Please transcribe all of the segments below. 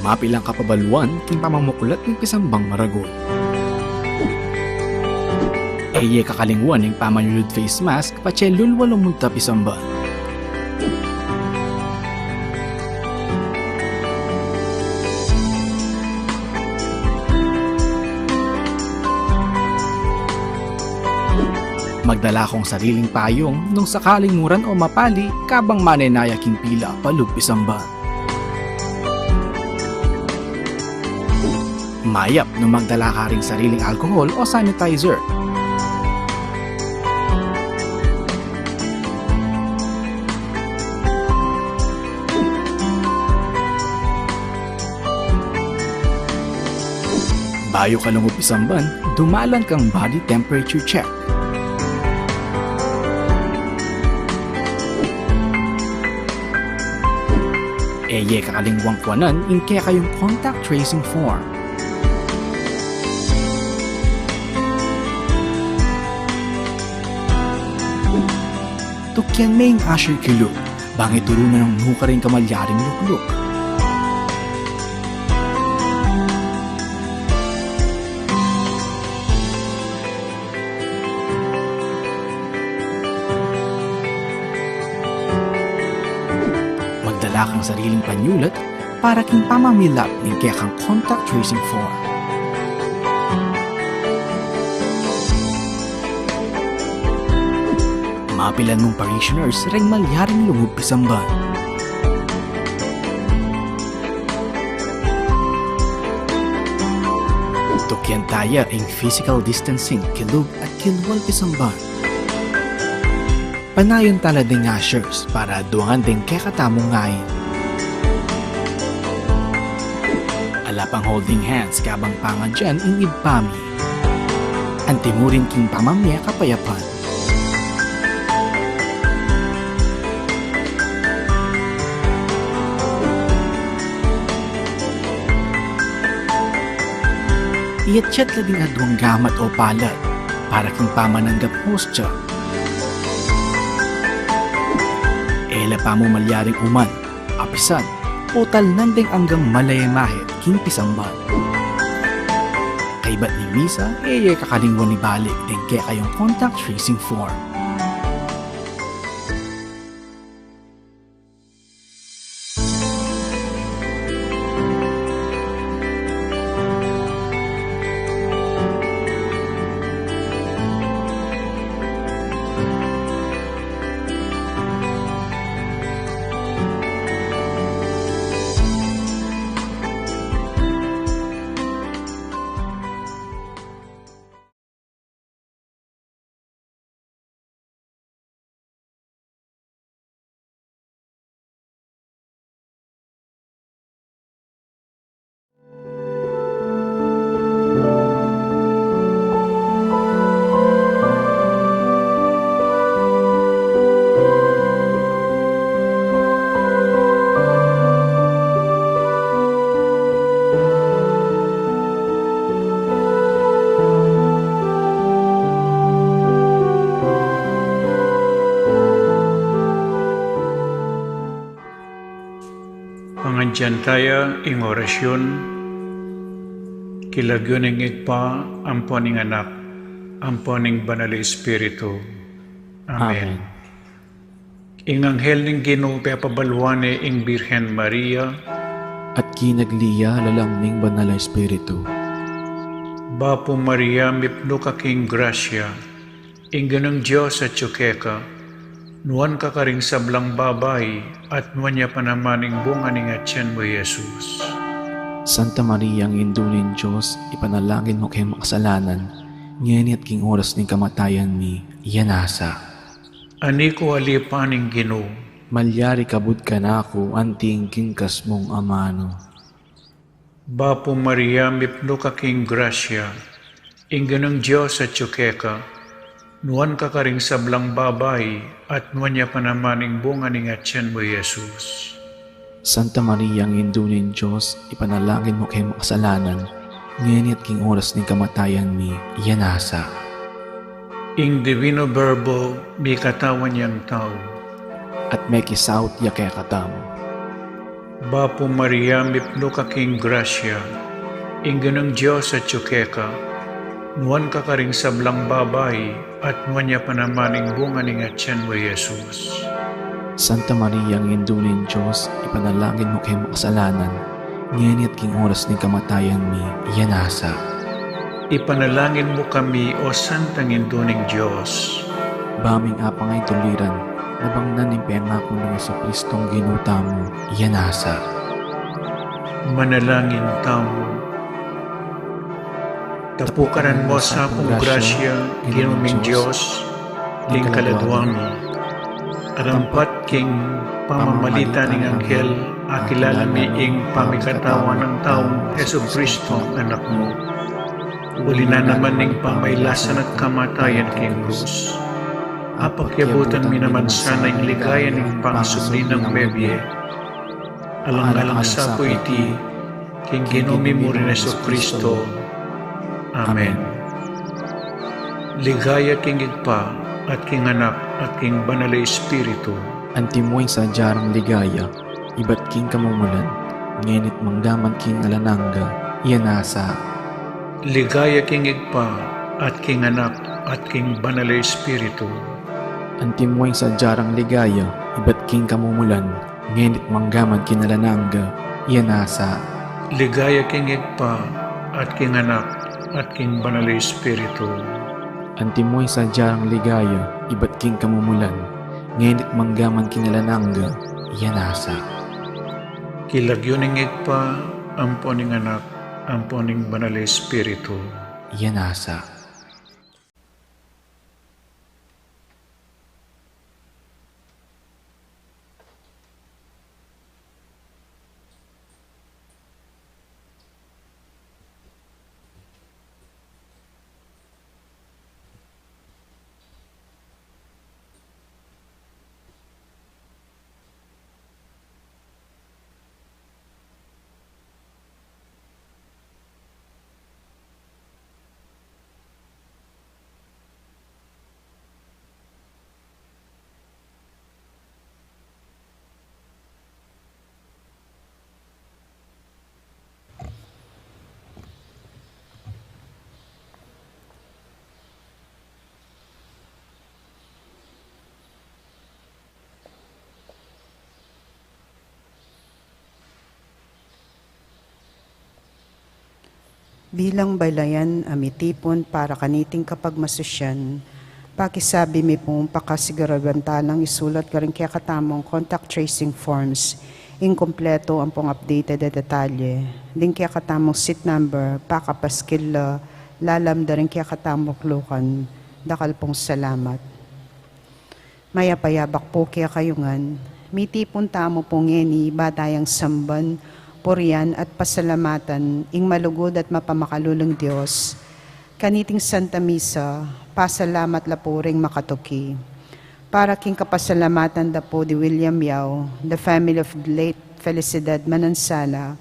Mapilang kapabaluan king pamamukulat ng pisambang maragol. Eye kakalingwan ng pamanyulod face mask pache lulwalong munta pisamba. Magdala kong sariling payong nung sakaling muran o mapali kabang manenaya king pila palug pisamba. Mayap nung magdala ka ring sariling alcohol o sanitizer. Bayo ka lang upisamban, dumalan kang body temperature check. Eye kakalingwang kwanan inke kayong contact tracing form. Tukyan may asher kilo, bangit turo na ng nuka rin kamalyaring lukluk. Magdala kang sariling panyulat para king pamamilap ng kaya kang contact tracing form. Mapilan mong parishioners ring malyaring lungog pisamban. Tukyan taya ang physical distancing kilug at kilwal pisamban. Panayon tala ding ashers para duangan ding kekatamong ngayon. Alapang holding hands kabang pangan dyan in ibpami. Antimurin king pamamya kapayapan. Iyat-yat labing adwang gamat o palad para king pamananggap hostya. Ela pa mo malyaring uman, apisan, total nandeng hanggang malayamahit king pisamban. Kaibat ni Misa, kakalingwan ni balik din kaya kayong contact tracing form. Dyan tayo ing orasyon, kilagyoning igpa, amponing anak, amponing banal Espiritu. Amen. Ing anghel ning Ginoo pabalwane ing Birhen Maria, At kinagliya lalangning banal na Espiritu. Bapo Maria mipno ka king grasya, ing ganang Diyos at tsukeka, nuan ka karing sablang babay, at nuan niya panamaning bunga ning atyan mo, Jesus. Santa Maria, ang indunin Diyos, ipanalangin mo kayo makasalanan, ngayon at king oras ng kamatayan mi, iyanasa. Ani ko alipaning Ginoo, Malyari kabud ka na ako, anting kingkas mong amano. Bapo Maria mipno ka king grasya, ing ganang Diyos at tsukeka, nuan ka karing sablang babay, at nuan niya panamaning bunga ning atyan mo, Jesus. Santa Maria, ang indunin Diyos, ipanalangin mo kayo makasalanan, ngayon at king oras ng kamatayan mi, iyanasa. Ing divino verbo, may katawan niyang tao. At may kisawt ya kaya katam. Bapo Maria mipno ka king grasya, ing ganang Diyos at tsukeka, nuan ka karing sablang babay, at nuan niya panamaning bunga ning atyan mo, Jesus. Santa Maria, ang indunin Diyos, ipanalangin mo kayo makasalanan, ngayon at king oras ng kamatayan mi, iyanasa. Ipanalangin mo kami, O Santang Induning Diyos. Baming apang ay tuliran, nabangnan ng pangako ng Jesucristong ginuta mo, iyanasa. Manalangin tamo. Tapukaran mo sa akong grasya, ginuming Diyos, king kaladwami. Arampat king pamamalita ng anghel, akilala mi ing pamikatawan ng taong Jesucristo, anak mo. Uli na naman ning pamaylasan at kamatayan king krus. Apakyabutan mi naman sana ing ligaya ning pangsubli ng bebye. Alang-alang sa po iti, king ginumi mo rin Jesucristo. Amen. Ligaya king igpa, at king anak, at king banal na Espiritu. Antimoy sa jarang ligaya, iba't king kamumulan, ngayon at mangdaman king alananga, iyanasa. Ligaya king igpa, at king anak, at king banal na Espiritu. Antimoy sa jarang ligaya, iba't king kamumulan, ngayon at manggaman king alananga, iyanasa. Ligaya king igpa, at king anak, at king banal na Espiritu. Antimoy sa jarang ligaya, iba't king kamumulan, ngayon at manggaman king alananga, iyanasa. Kilagyoning igpa, amponing anak, amponing banal na Espiritu. Iyanasa. Bilang baylayan amitipon para kaniting kapagmasusyan, pakisabi mi pong pakasigarabanta ng isulat ka rin kaya katamong contact tracing forms, inkompleto ang pong updated na detalye, din kaya katamong seat number, pakapaskila, lalam da rin kaya katamong lukan, dakal pong salamat. Mayapayabak po kaya kayungan, mitipon tamo pong ngeni, batayang samban, purian at pasalamatan, ing malugod at mapamakalulong Diyos. Kaniting Santa Misa, pasalamat la po ring makatuki. Para king kapasalamatan da po di William Yao, the family of late Felicidad Manansala,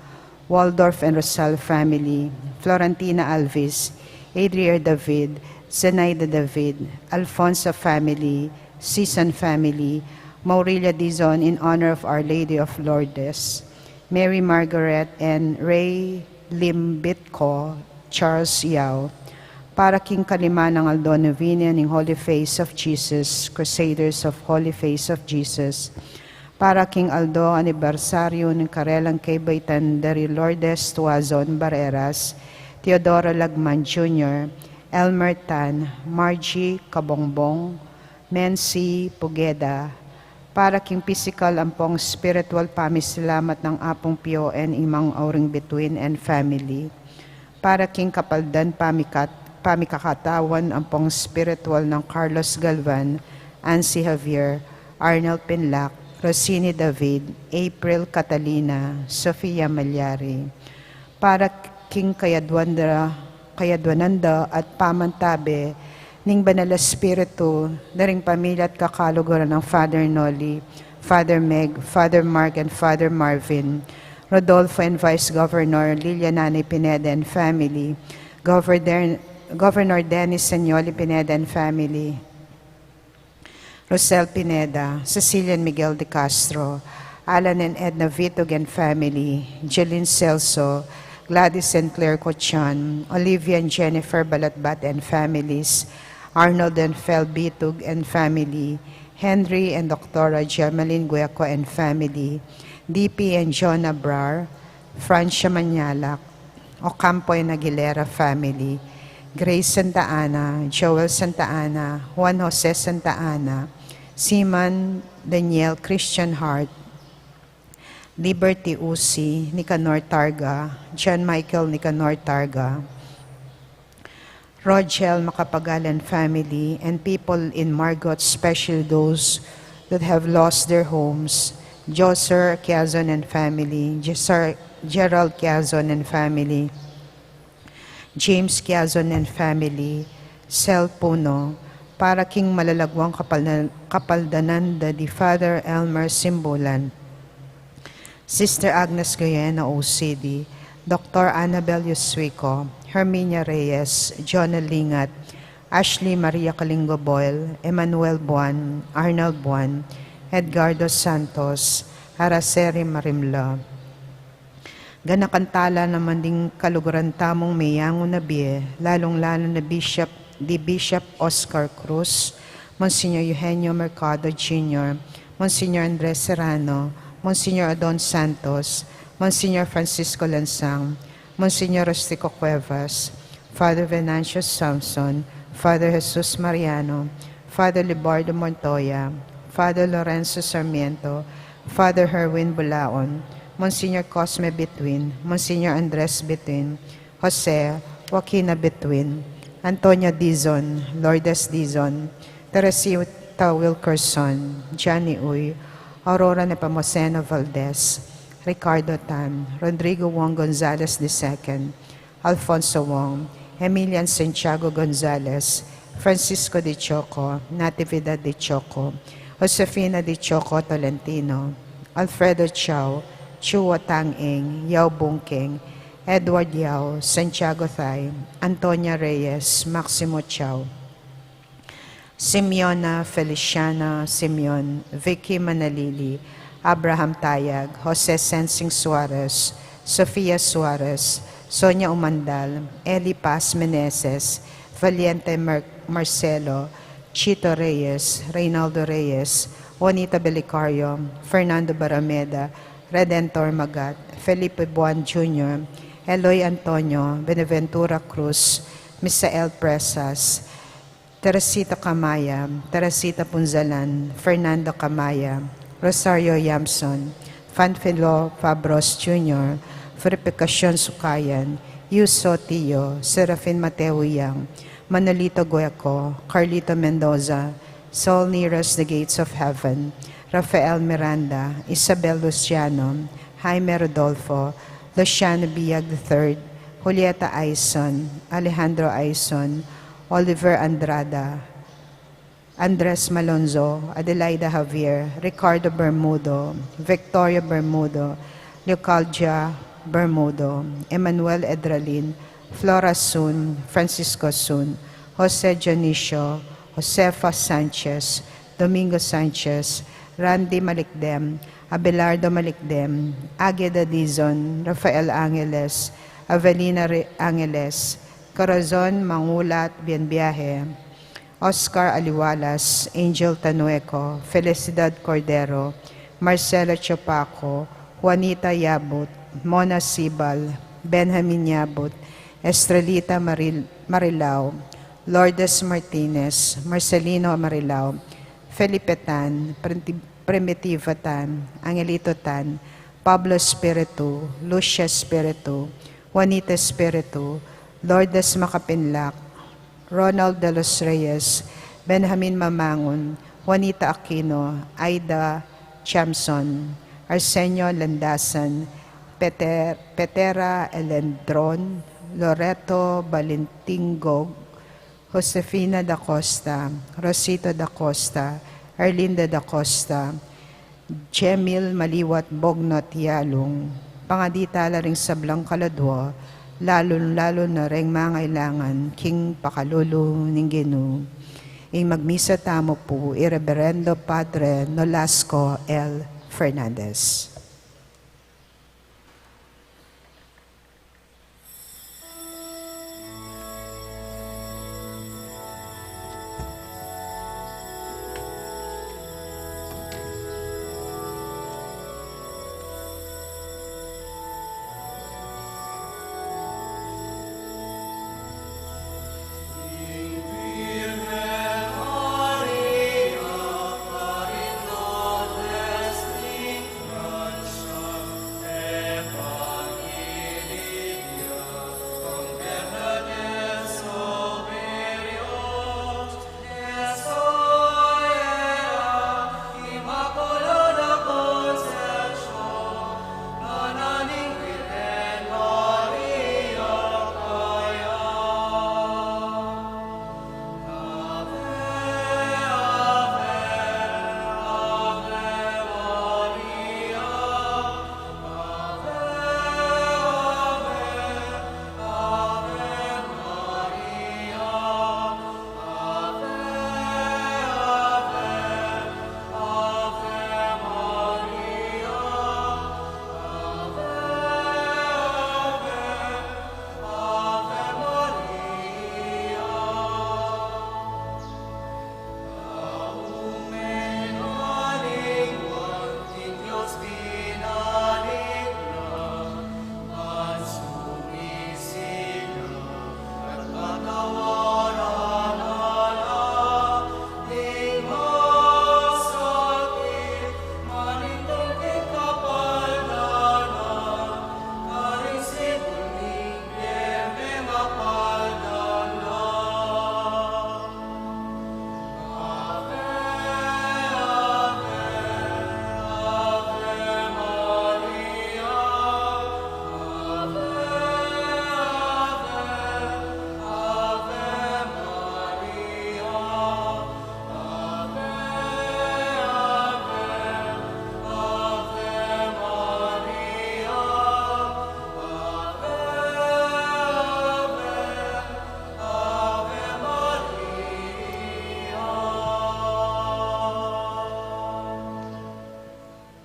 Waldorf and Rosal family, Florentina Alvis, Adrier David, Zenaida David, Alfonso family, Season family, Maurelia Dizon in honor of Our Lady of Lourdes, Mary Margaret and Ray Limbitco, Charles Yao, para King Kalima ng Aldo Novena ng Holy Face of Jesus, Crusaders of Holy Face of Jesus, para King Aldo anibersaryo ng Karelang Kaybaitan dari Lourdes Tuazon Barreras, Teodoro Lagman Jr., Elmer Tan, Margie Kabongbong, Mency Pugeda, para King Physical Ampong Spiritual Pamisalamat ng Apong Pio and Imang Auring Between and Family, para King Kapaldan Pamikakatawan Ampong Spiritual ng Carlos Galvan, Ansi Javier, Arnel Pinlac, Rosini David, April Catalina, Sofia Malyari, para King Kayadwananda at Pamantabe, ning Banal Espiritu, na ring pamilya at kakaluguran ng Father Noli, Father Meg, Father Mark and Father Marvin, Rodolfo and Vice Governor Lilianani Pineda and family, Governor Dennis Sanyoli Pineda and family, Rosel Pineda, Cecilian Miguel de Castro, Alan and Edna Vitug and family, Jeline Celso, Gladys and Claire Cochon, Olivia and Jennifer Balatbat and families, Arnold and Fel Bitug and family, Henry and Dr. Germaline Gueco and family, DP and John Abrar, Francia Manyalak, Ocampo and Aguilera family, Grace Santa Ana, Joel Santa Ana, Juan Jose Santa Ana, Simon Daniel Christian Hart, Liberty Usi, Nicanor Targa, John Michael Nicanor Targa, Rogel Makapagalan family, and people in Margot, especially those that have lost their homes, Joser Quezon and family, Gerald Quezon and family, James Quezon and family, Sel Puno, para King Malalagwang Kapaldananda di Father Elmer Simbulan, Sister Agnes Guyena OCD, Dr. Annabel Yuswico, Herminia Reyes, Jonah Lingat, Ashley Maria Kalingo Boyle, Emmanuel Buan, Arnold Buan, Edgardo Santos, Araceli Marimla. Ganakantala naman ding kaluguran tamong mayango na biye, lalong-lalo na Bishop Oscar Cruz, Monsignor Eugenio Mercado Jr., Monsignor Andres Serrano, Monsignor Adon Santos, Monsignor Francisco Lansang, Monsignor Rustico Cuevas, Father Venancio Samson, Father Jesus Mariano, Father Libardo Montoya, Father Lorenzo Sarmiento, Father Herwin Bulaon, Monsignor Cosme Betwin, Monsignor Andres Betwin, Jose Joaquina Betwin, Antonio Dizon, Lourdes Dizon, Teresita Wilkerson, Johnny Uy, Aurora Nepomuceno Valdez, Ricardo Tan, Rodrigo Wong Gonzalez II, Alfonso Wong, Emilian Santiago Gonzalez, Francisco de Choco, Natividad de Choco, Josefina de Choco Tolentino, Alfredo Chao, Chua Tang-ing, Yao Bungking, Edward Yao, Santiago Thay, Antonia Reyes, Maximo Chao, Simeona Feliciana Simeon, Vicky Manalili, Abraham Tayag, Jose Sensing Suarez, Sofia Suarez, Sonia Umandal, Eli Paz Meneses, Valiente Marcelo, Chito Reyes, Reynaldo Reyes, Juanita Belicario, Fernando Barameda, Redentor Magat, Felipe Buan Jr., Eloy Antonio, Beneventura Cruz, Misael Presas, Teresita Camaya, Teresita Punzalan, Fernando Camaya, Rosario Yamson, Fanfilo Fabros Jr., Verificacion Sukayan, Yuso Tio, Serafin Mateo Yang, Manolito Gueco, Carlito Mendoza, Saul Nearest the Gates of Heaven, Rafael Miranda, Isabel Luciano, Jaime Rodolfo, Luciano Biag III, Julieta Aison, Alejandro Aison, Oliver Andrada, Andres Malonzo, Adelaida Javier, Ricardo Bermudo, Victoria Bermudo, Leocaldia Bermudo, Emmanuel Edralin, Flora Sun, Francisco Sun, Jose Dionisio, Josefa Sanchez, Domingo Sanchez, Randy Malikdem, Abelardo Malikdem, Agueda Dizon, Rafael Angeles, Avelina Angeles, Corazon Mangulat Bienbiaje, Oscar Aliwalas, Angel Tanueco, Felicidad Cordero, Marcela Chopaco, Juanita Yabut, Mona Sibal, Benjamin Yabut, Estrelita Marilao, Lourdes Martinez, Marcelino Marilao, Felipe Tan, Primitiva Tan, Angelito Tan, Pablo Espiritu, Lucia Espiritu, Juanita Espiritu, Lourdes Makapinlak, Ronald de los Reyes, Benjamin Mamangon, Juanita Aquino, Aida Chamson, Arsenio Landasan, Petera Elendron, Loreto Balintingog, Josefina da Costa, Rosita da Costa, Arlinda da Costa, Jemil Maliwat Bognot Yalong, pangaditala ring sablang kaladwa, lalo na ring mangailangan king pakalulong ning Ginoo. Ing magmisa tamo po, Reverendo Padre Nolasco L. Fernandez.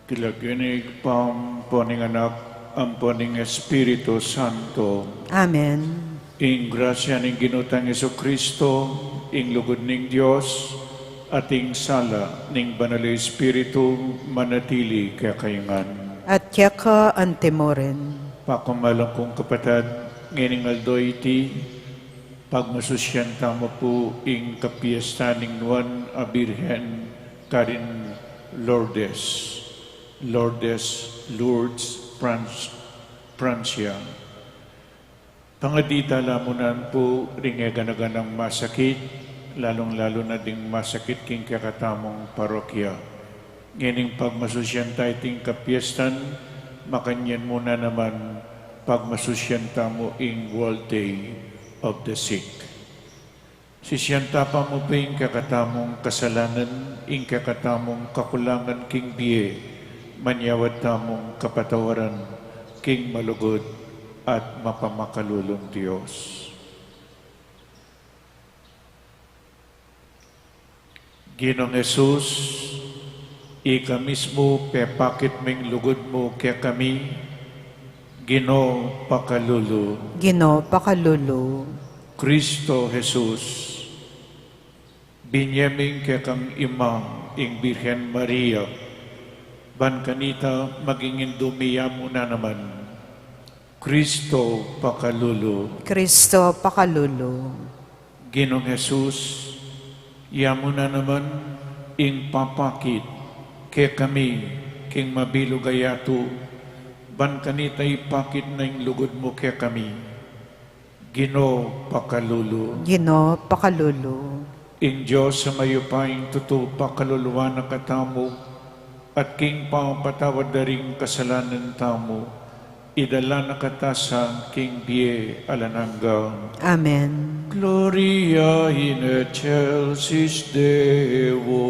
Kilagyanig pamponing anak, amponing Espiritu Santo. Amen. Ing grasya ning ginutang Jesucristo, ing lugod ning Dios, ating sala ning banal nga Espiritu manatili kakayangan. At yaka antemoren. Pakumalang kong kapatid, ngayon aldoy iti, pagmasusyan tamo po ing kapiesta ning Nuan a Birhen Karin Lourdes, Lourdes, Francia. Pangadita lamunan po ring ganaganang masakit, lalong-lalo na ding masakit king kakatamong parokya. Ngayon pagmasusyan tayo ting kapiestan, makanyan muna naman pagmasusyan tamo ing World Day of the Sick. Sisyanta pa mo pa ing kakatamong kasalanan, ing kakatamong kakulangan king biye, manyawad tamong kapatawaran, king malugod at mapamakalulong Diyos. Ginoong Jesus, ika mismo pepakit ming lugod mo kaya kami, Ginoo pakalulu, Ginoo pakalulu, Kristo Jesus, binyaming kaya kang imam, ing Birhen Maria, ban kanita magingin dumiya mo na naman, Kristo pakalulu, Kristo pakalulu, Ginoong Jesus, yamo na naman ing papakit kaya kami king mabilugayato, ban kanita ipakit na ing lugod mo kaya kami, Ginoo pakalulu. Ginoo pakalulu, Ing Diyos sa mayupaing tuto pakaluluwa na katamo, at king pangpatawad na ring kasalanan tamo, idala na katasan king biye alananggang. Amen. Gloria in excelsis Deo.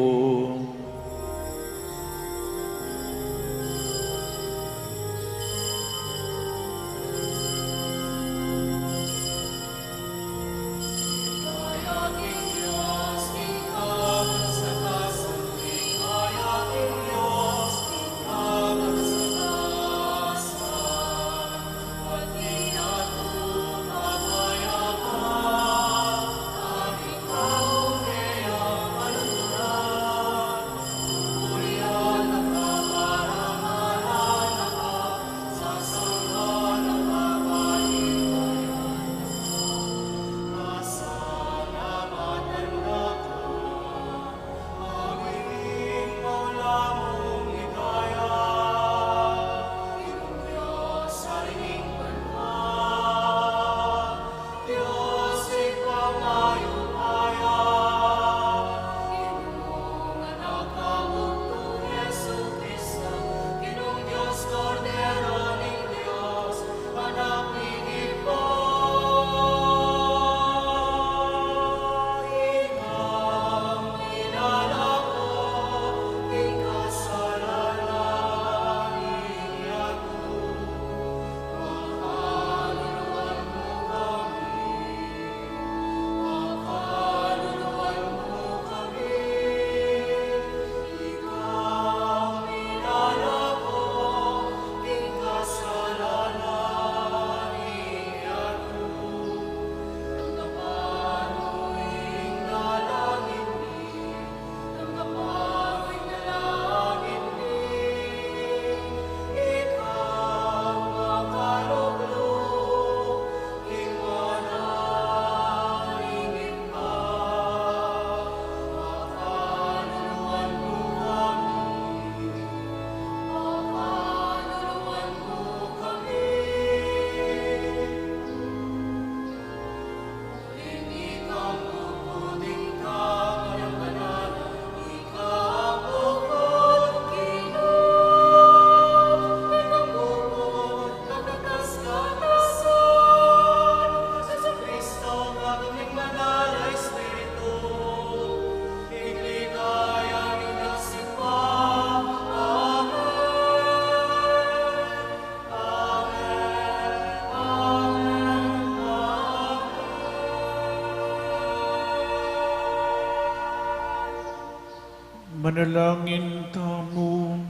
Manalangin tamo.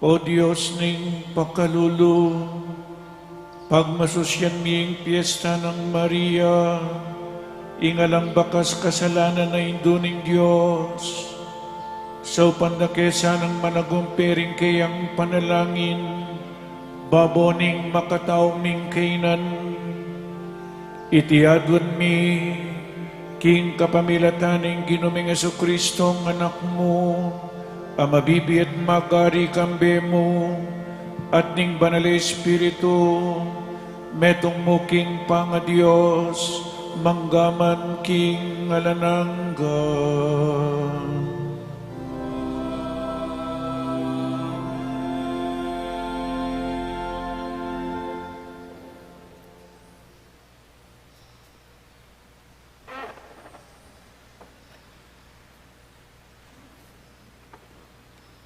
O Diyos ning pakalulu, pagmasusyan miying piyesta ng Maria, ingalang bakas kasalanan na induning Diyos, sa upandakesa ng managumpering kayang panalangin, baboning makatauming kainan, itiadwan mi, king kapamilataning Ginuming Jesucristong anak mo, amabibi at magari kambe mo, at ning banal Espiritu, metong mo king panga Diyos, manggaman king alanangga.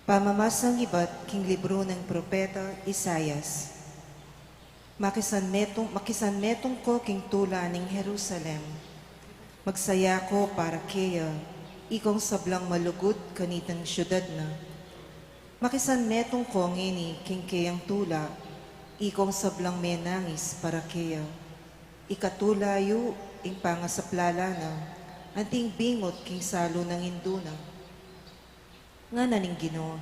Pamamasang iba't king libro ng propeta Isayas. Makisanmetong ko king tula ng Jerusalem. Magsaya ko para kaya, ikong sablang malugod kanitang syudad na. Makisan metong kongi ni kingkeyang tula, ikong sablang menangis para kaya. Ikatulayo ing pangasaplala na, anting bingot king salo ng induna. Nga naning Ginoo,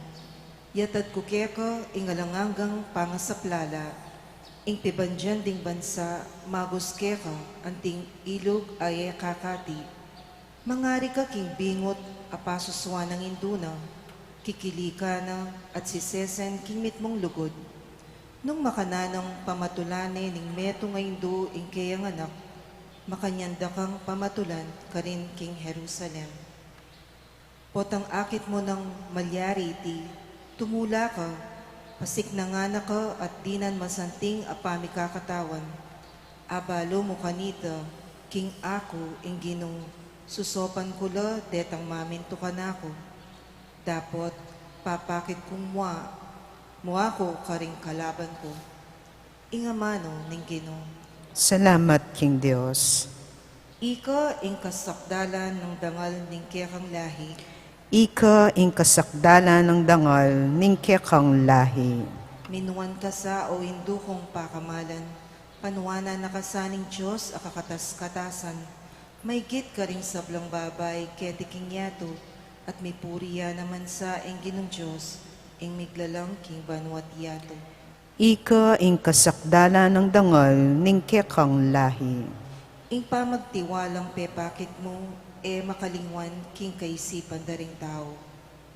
yatad ko keka ing alanganggang pangasaplala, ing pibanjan ding bansa magos keka anting ilog ay kakati. Mangari ka king bingot apasuswa ng induna, kikilika na at si Sesen king mitmong lugod. Nung makananang pamatulane ning meto ngayon do ing kayang anak, makanyanda kang pamatulan karin king Jerusalem. Potang akit mo ng malyari iti, tumula ka, pasik na nga na ka at dinan masanting apami kakatawan. Abalo mo kanita, king ako ing Ginoo, susopan ko la detang maminto ka na ako. Dapot, papakit kong mua ko karing kalaban ko. Ingamano ning Ginoo. Salamat, King Diyos. Ika ing kasakdalan ng dangal ning kekang lahi. Ika ing kasakdalan ng dangal ning kekang lahi. Minuan ka sa o indukong pakamalan. Panuana na kasaning Diyos akakatas-katasan. May git ka ring sablang babay ketiking yato. At may puriya naman sa ing Ginong Diyos. Ing miglalang king banwat yato. Ika ing kasakdalan ng dangal ning kekang lahi. Ing pamagtiwalang pepakit mo, makalingwan king kaisipan daring tao.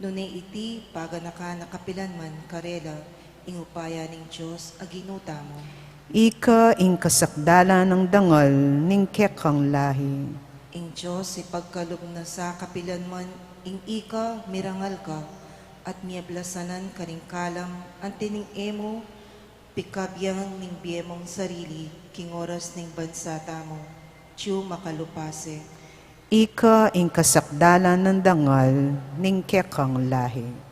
Nune iti paganaka nakapilan man karela, ing upaya ning Diyos aginuta mo. Ika ing kasakdalan ng dangal ning kekang lahi. Ing Diyos ipagkalog na sa kapilan man, ing ika mirangal ka, at miyablasanan karing kalam, antining emo, pikabyang ning biyemong sarili, king oras ning bansa tamo, tiyo makalupase. Ika ing kasakdalan ng dangal ning kekang lahi.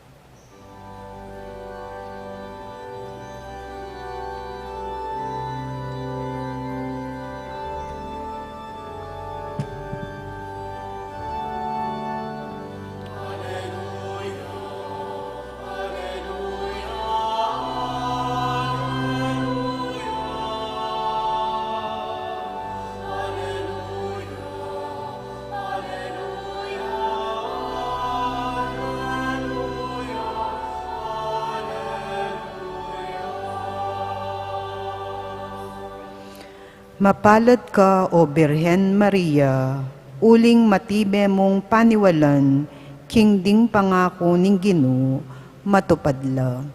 Mapalad ka, O Birhen Maria, uling matibe mong paniwalan, kingding pangako ning Ginoo, matupadla.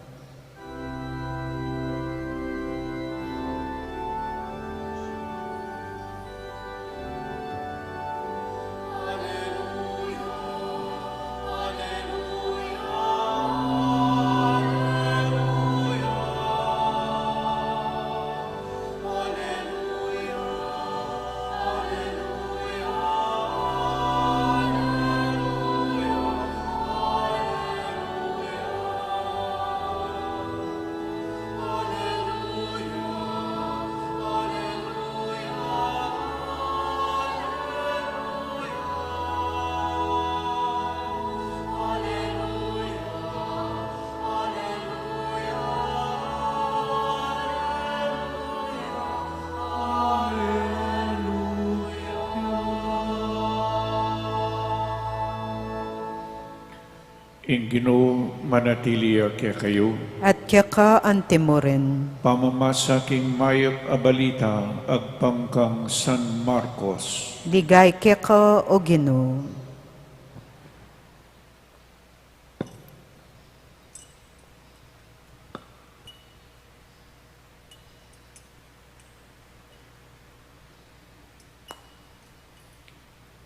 Ing Ginoo manatili kaya kayo, At kya ka antimoren, pamamasaking mayap abalita agpangkang San Marcos. ligay kya ka, O Ginoo.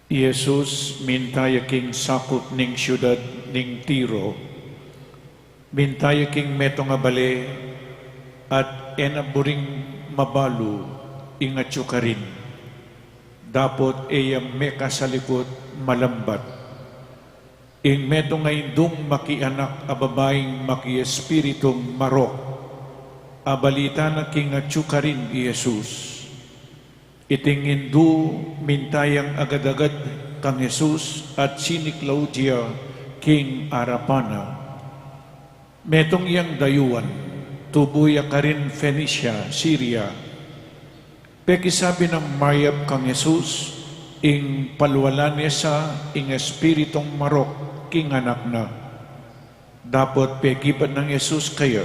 Jesus mintaya king sakop ning syudad ning Tiro, mintaya king metong abale at enaburing mabalu ingatyo ka rin. Dapot eyam meka sa likod malambat. Ing metong ngaindong makianak ababaing maki-espiritong marok, abalita na king atyo ka rin, Jesus. Itingin du mintayang agad-agad kang Jesus at sini Claudia king Arapana. Metong iyang dayuan, tubuya ka rin Phoenicia, Syria. Pekisabi ng mayap kang Jesus, ing palwalan niya sa ing espiritong marok king anak na. Dapat pekipan ng Jesus kayo,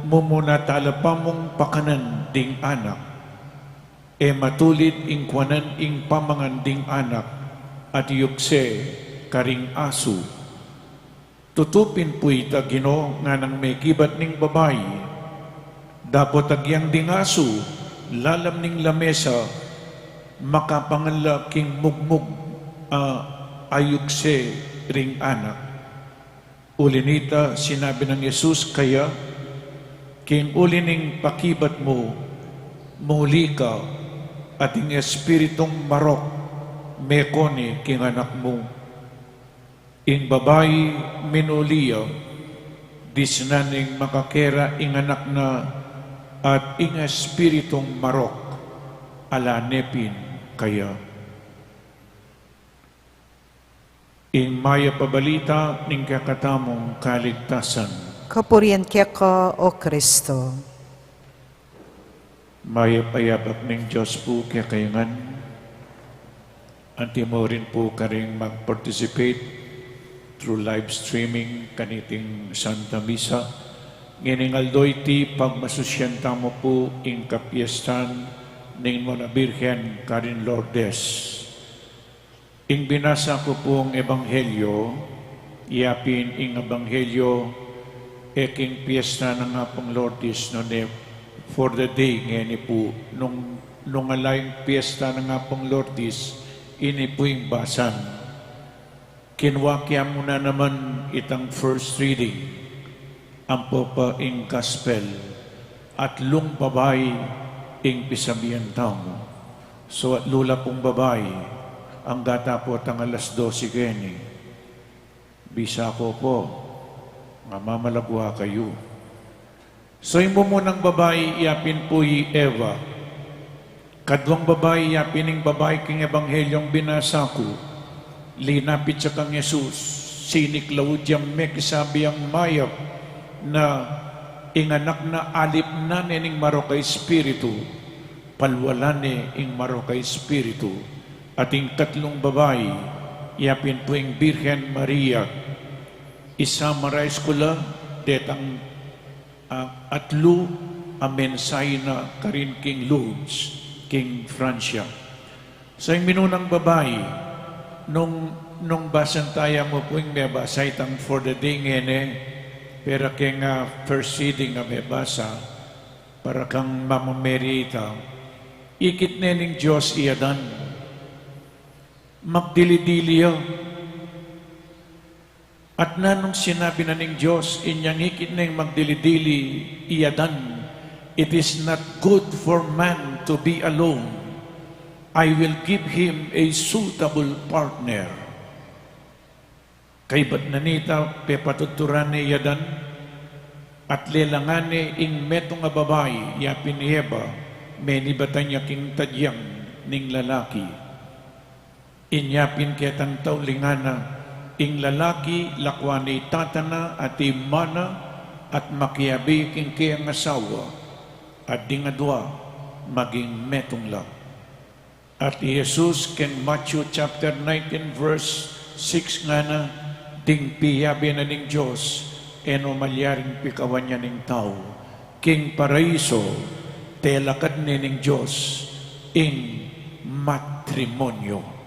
mumunatala pa mong pakanan ding anak, e matulid ing kwanan ing pamangan ding anak, at yukse karing asu. Tutupin po ita Ginoo nga nang may kibat ning babay, dapat agyang ding asu, lalam ning lamesa, makapanganla king mugmug ayukse ring anak. Ulinita, sinabi ng Jesus, kaya, king ulining pakibat mo, muli ka, at ing espiritong marok, mekoni king anak mo. Ing babay minuliya, disnaning makakera ing anak na, at ing espiritong marok, alanepin kaya. Ing maya pabalita ning kakatamong kaligtasan. Kapurian kaya ka, O Kristo. Maya payapak ning Diyos po kaya kayangan. Anti mo rin po karing mag-participate through live streaming kaniting Santa Misa. Nginingaldoy ti pagmasusyanta mo po ing kapiestan ning Mona Birhen Karin Lourdes. Ing binasa ko pong ebanghelyo, iyapin ing ebanghelyo, eking piyesta na nga pong Lourdes no ne for the day ngeni po, nung alayang piyesta na nga pong Lourdes, ini po yung basan. Kinwakya mo na naman itang first reading, ang po pa ing gospel, at lung babay ing pisabihan tao. So at lula pong babay, ang data po tang alas 12 keni. Bisa ko po, nga mamalagwa kayo. So yung munang babae, yapin po Eva. Kadwang babae, yapin ng babae king ebanghelyong binasa ko. Linapit sa kang Jesus, sinik Claudia mekisabi ang mayap na inganak na alip na ning marokay spiritu, palwalan ing marokay spiritu. Ating tatlong babae, yapin po yung Birhen Maria, isamarais ko lang, detang atlu a mensay na karin King Lourdes, King Francia. Sa yung minunang babae, nung basantaya mo po yung may basa itang for the day ngene, pero keng first reading nga may basa, para kang mamamerita, ikit nening Diyos iyadan, magdili-diliyo. At nanong sinabi na ning Diyos, inyang hikit na yung magdili-dili, iyadan, it is not good for man to be alone. I will give him a suitable partner. Kay ba't nanita, pepatuturan ni iyadan, at lelangane ing metong nga babay, yapin ni Eva, menibatan niya king tadyang ning lalaki. Inyapin ketang taulingana, ing lalaki lakwan ni tatana at imana at makiabi king kayang asawa at dingadwa maging metong lang. At Jesus ken Matthew chapter 19 verse 6 nga na ding piyabi na ning Diyos eno malyaring pikawan niya ning tao king paraiso telakad ni ning Diyos ing matrimonyo.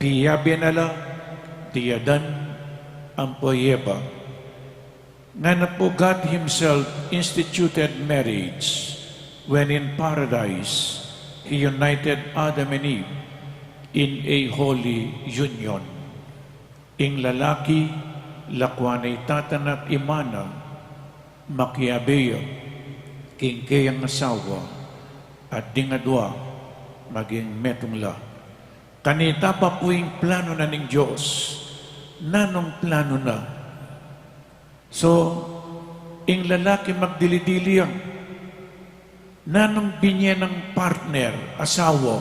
Piyabi nala, tiyadan ang poyeba. Nga na po God Himself instituted marriage when in paradise He united Adam and Eve in a holy union. Ing lalaki, lakwanay tatanak imana, makiabeya, king kayang asawa, at dingadwa, maging metungla. Kanita pa po yung plano na ng Diyos. Nanong plano na? So, ing lalaki magdili-dili yan. Nanong binye ng partner, asawa.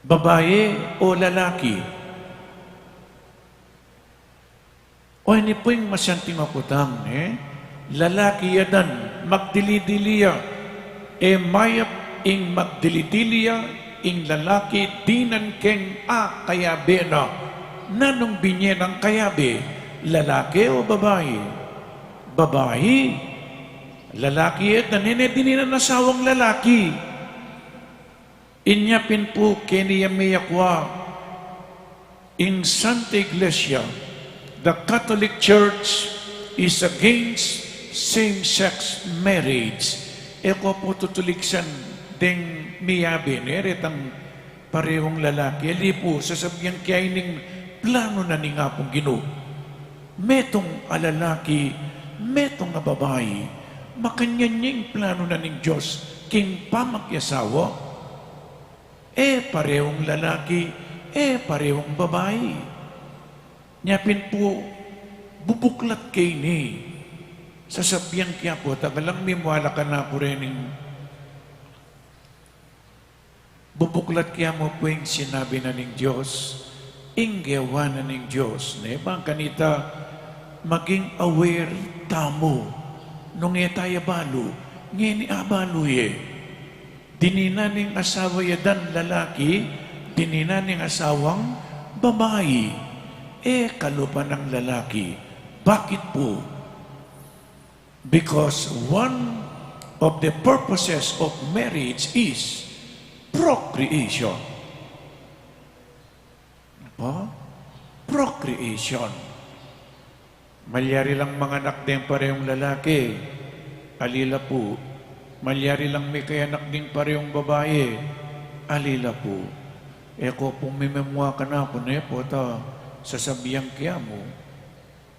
Babae o lalaki? O ini po yung masyanteng makutang, lalaki yadan, magdilidiliya, mayap ing magdilidiliya, ing lalaki dinan keng kayabe na. Nanong binye ng kayabe, lalaki o babae? Babae. Lalaki at dinina nasawang lalaki. Inyapin po keniyamiyakwa in Santa Iglesia, the Catholic Church is against same-sex marriage. Eko po tutuliksan ding miyabi, eretang parehong lalaki. Ali po, sasabihan kaya ining plano na ni nga pong Ginoo. Metong alalaki, metong nga babae, makanyanyang plano na ning Diyos, king pamakyasawa, parehong lalaki, parehong babae. Nyapin po, bubuklat kay ni. Sasabihan kaya po, tagalang mimwala ka na po rin bubuklat kaya mo po yung sinabi na ning Diyos, inggewa na ning Diyos. Bang kanita, maging aware tamo, nung tayo balo, ngeni abalo dinina ning asawa yadan lalaki, dinina ning asawang babae. Kalupa ng lalaki. Bakit po? Because one of the purposes of marriage is procreation. Apa? Procreation. Malyari lang mga anak din parehong lalaki. Alila po. Malyari lang may kayanak din parehong babae. Alila po. Eko pong mimemwa ka na po po sasabihan kaya mo,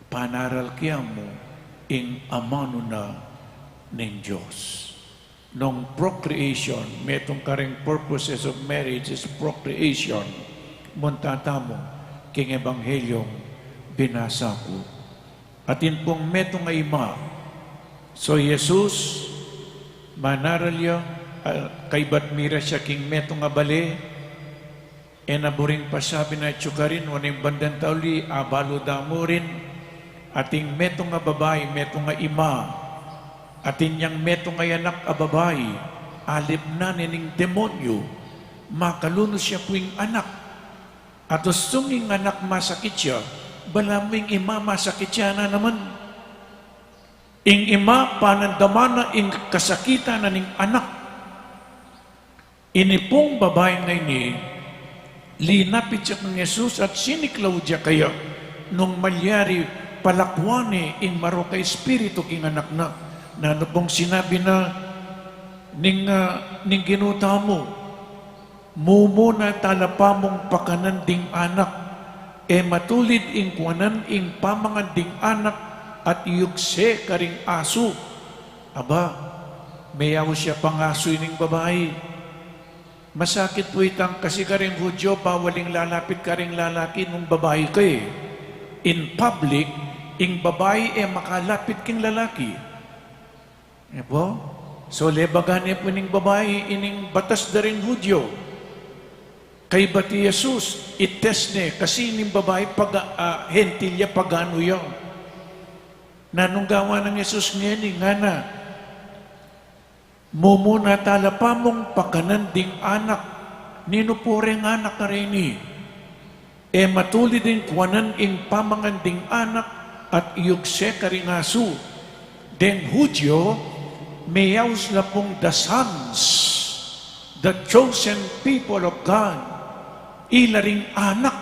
panaral kaya mo, ing amano na ng Diyos. Nung procreation, metong karing purposes of marriage is procreation, muntata mo, king ebanghelyong binasa ko. Atin pong metong ima, so Jesus, manaralyo, kay Batmira siya king metong abale, naburing pasabi na tsukarin, waning bandang tauli, abalo damo rin, ating metong nga babae, metong nga ima, atin yang metong nga yanak a babae, alip na nining demonyo, makaluno siya puing anak, at usunging anak masakit siya, balaming ima masakit siya na naman. Ing ima panandamana ing kasakitan na ning anak. Inipong babae ngayon linapit siya ng Jesus at siniklaw siya kaya nung malyari palakwani ing maroka espiritu king anak na ano pong sinabi na ning ginuta mo mumuna talapamong pakanan ding anak matulid ing kuanan ing pamangan ding anak at yukse karing aso. Aba, mayaw siya pangaso ining babae. Masakit po itang kasi karing Hudyo, bawaling lalapit karing lalaki nung babae ka In public, ing babae makalapit king lalaki. Po? So, lebagan po ning babae, ining batas da rin Hudyo. Kay bati Jesus, ites ne, kasi ining babae hentilya pagano yan. Nanong gawa ng Jesus ngayon, nga na, mumuna talapamong pakanan ding anak, nino po rin anak na rin matuli din kuwanan ing pamangan ding anak at iyugse ka rin aso. Den Hudyo, mayaws na pong the sons, the chosen people of God, ila ring anak,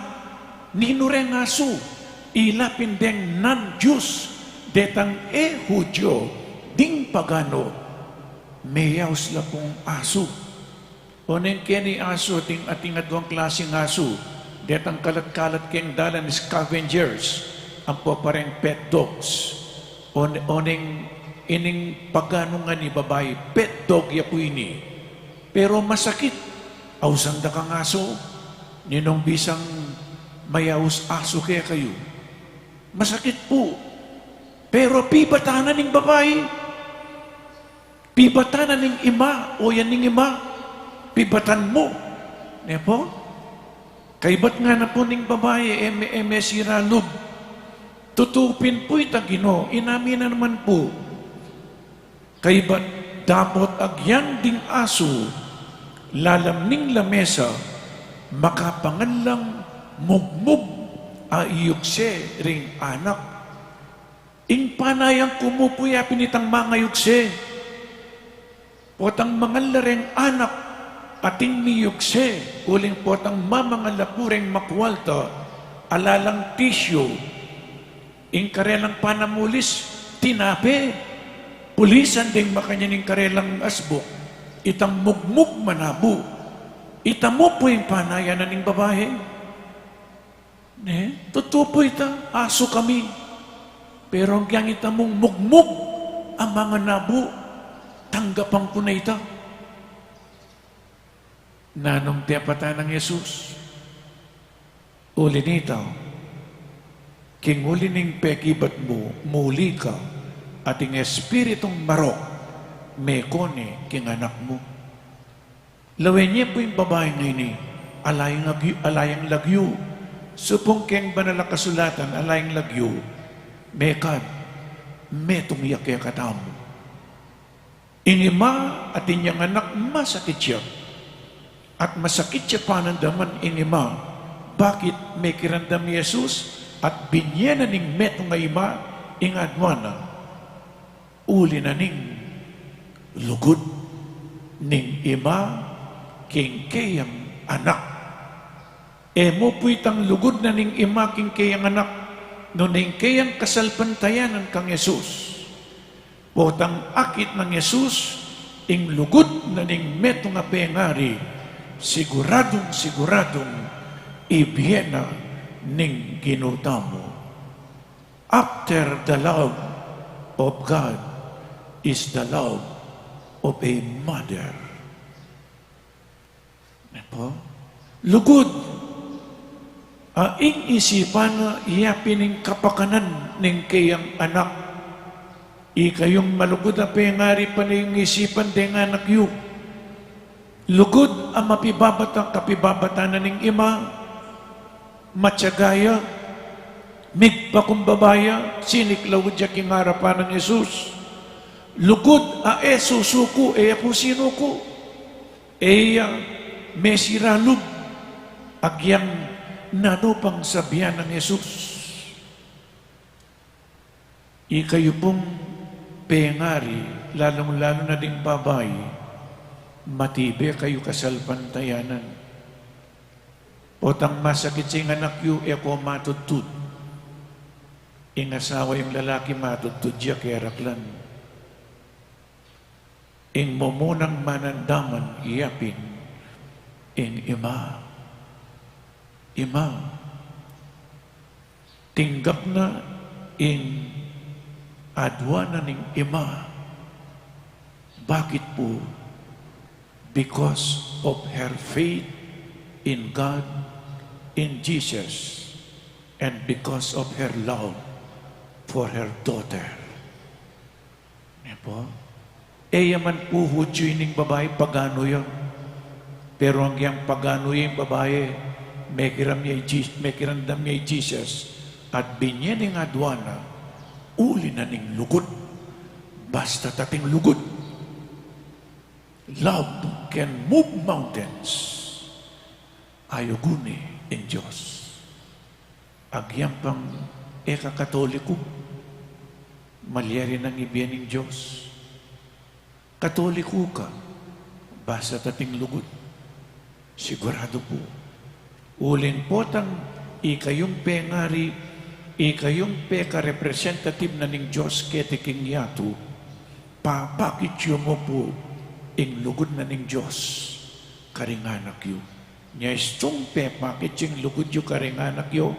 nino rin aso, ila pindeng non-Jews, detang Hudyo, ding pagano, mayaws na pong aso. O neng keni aso, ating adwang klaseng aso, detang kalat-kalat keng dalan scavengers, ang po parang pet dogs. O neng ining pagano nga ni babae, pet dog ya po ini. Pero masakit, awsang da kang aso, ninong bisang mayaws aso kaya kayo. Masakit po. Pero pibatanan ng babae, pibatanan ng ima, o yan ng ima, pibatan mo. Niya po? Kay ba't nga na po ning babae, siralog. Tutupin po itagino, inamin na naman po. Kay ba't dapat agyan ding aso, lalamning lamesa, makapangalang mugmug ayukse ring anak. Ing panayang kumupuya pinitang mga yukse. Potang mangalareng anak ating niyukse. Uling potang mamangalakureng makwalta alalang tisyo. Ing karelang panamulis tinape. Pulisan ding makanyaning karelang asbok. Itang mugmug manabu. Itamo po yung panayan na ning babae. Totoo po ita, aso kami. Pero ang kiyang itamong mugmug ang mga nabu, tanggapang ko na ita. Nanong tiyapata ng Yesus, uli nito, king uli ning pekibat mo, muli ka, ating espiritong marok, mekone king anak mo. Lawen niya po yung babae ngayon alayang lagyo. Supong keng banal na kasulatan, alayang lagyo, mekad, metong yakya katamo. Inima at inyang anak masakit siya. At masakit siya panandaman inima. Bakit may kirandam ni Jesus at binyena ning metong nga ima ingadwana. Uli na ning lugod ning ima king kayang anak. Mo po itang lugod na ning ima king kayang anak. Nung kayang kasalpantayanan kang Yesus. Potang akit ng Yesus, ing lugod na ning meto nga pengari, siguradong ibiyena ning ginutamo. After the love of God is the love of a mother. Lugod. Ing isipan na iyapin ning kapakanan ning kayang anak. Ikayong malugod na pengari pa na yung isipan deng anak yu. Lugod ang kapibabata na ning ima. Matsagaya. Migpakumbabaya. Siniklawad siya kingarapan ng Jesus. Lugod susuko. Ako sino ko? Mesiralog. Agyang nano pang sabihan ng Yesus. Ikayo pong pengari, lalong-lalo na ding babae, matibe kayo kasalpantayanan. Otang masakit siyang anak yu, eko matutud. Ingasawa yung lalaki matutud siya keraklan. Ing mumunang manandaman iyapin, ing ima, tinggap na in adwa na ning ima. Bakit po? Because of her faith in God, in Jesus, and because of her love for her daughter. Po? Yaman po hudyo ning babae, pagano yun. Pero ang yang pagano yung babae, may kirandam niya Jesus at binyan ng adwana, uli na ning lugod. Basta tating lugod. Love can move mountains. Ayoguni in Diyos. Agyang pang katoliko, malyari ng ibiyan ng Diyos. Katoliko ka, basta tating lugod. Sigurado po. Ulin potang ikayong pengari, ikayong peka-representative na ning Diyos ketiking yato, papakit mo po ing lugod na ning Diyos karinganak yu. Nya istong pakit yung lugod yu karinganak yu,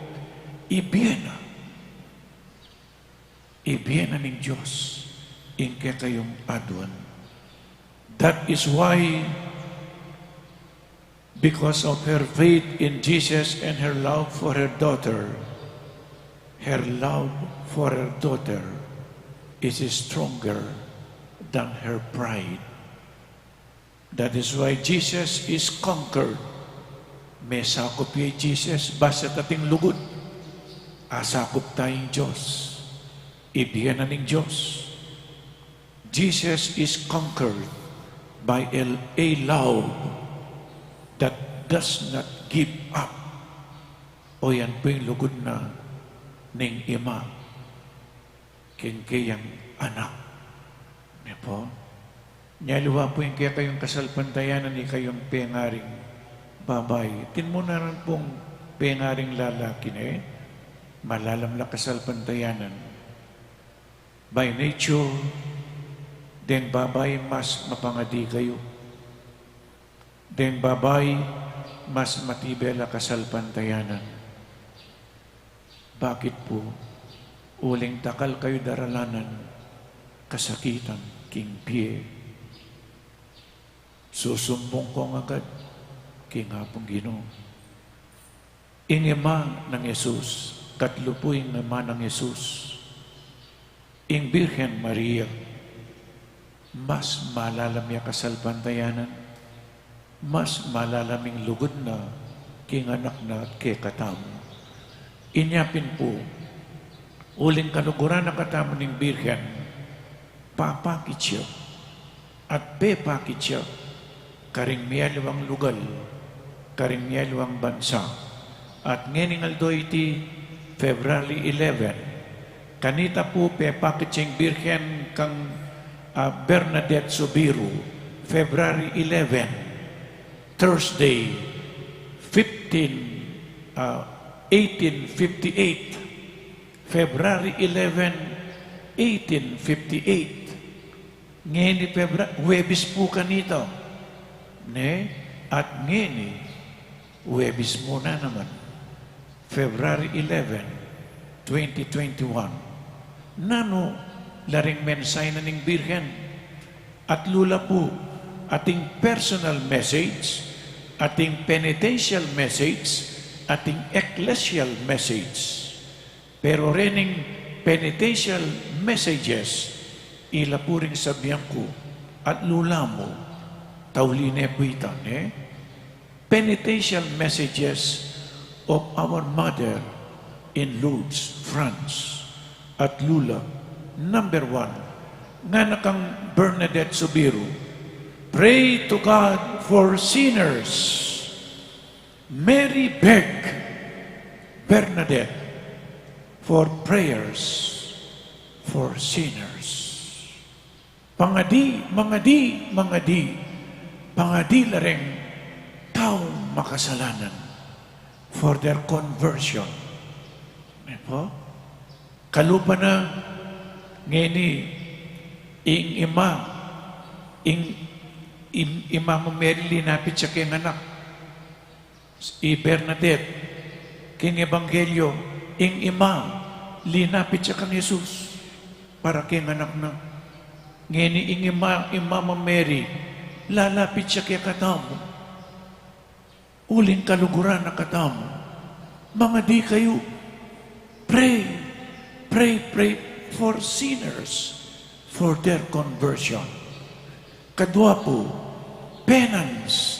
ibiyena ning Diyos ing kayong adwan. That is why because of her faith in Jesus and her love for her daughter is stronger than her pride. That is why Jesus is conquered may sakop yung Jesus, basta tating lugod. Asakop tayong Diyos. Ibiyan na ng Diyos. Jesus is conquered by a love that does not give up. O yan po yung lugod na ng Ima, kinkayang anak. Ano po? Nyaliwa po yung kaya kayong kasalpantayanan ni kayong pengaring babae. Tinmo na rin pong pengaring lalaki na malalam na kasalpantayanan. By nature, den babae mas mapangadi kayo. Den babae mas matibay la kasalpantayanan. Bakit po? Uling takal kayo daralanan, kasakitan, king piye. Susumbong ko agad, king hapong Ginoo. Ingima ng Yesus, katlo po yung nama ng Yesus. Ing Birhen Maria, mas malalam niya kasalpantayanan, mas malalaming lugod na king anak na at kay katamo. Inyapin po, uling kanuguran na katamo ng Birhen, papakit siya at pepakit siya, karing miyaliwang lugal, karing miyaliwang bansa. At ngayon aldo iti February 11, kanita po pepakit siyang Birhen kang Bernadette Subiru, February 11, Thursday, 1858, February 11, 1858. Ngeni Huwebis po kanito. Ne? At ngeni, Huwebis mo na naman. February 11, 2021. Nano, laring mensay na ning Birhen. At lula po, ating personal message, ating penitential message, ating ecclesial message. Pero rening penitential messages, ila po rin sabihan ko, at lula mo, tauline po itan, penitential messages of our mother in Lourdes, France. At lula, number 1, nga nakang Bernadette Subiru, pray to God for sinners. Mary beg Bernadette for prayers for sinners. Pangadi la ring tao makasalanan for their conversion. Ano po? Kalupa na ngeni ing ima mo Mary linapit siya kay anak. I Bernadette, king Ebanghelyo, ing ima, linapit siya kang Jesus para kay anak na. Ngeni ing ima mo Mary, lalapit siya kay katamo. Uling kaluguran na katamo. Mga di kayo, pray for sinners, for their conversion. Kadwa po, penance.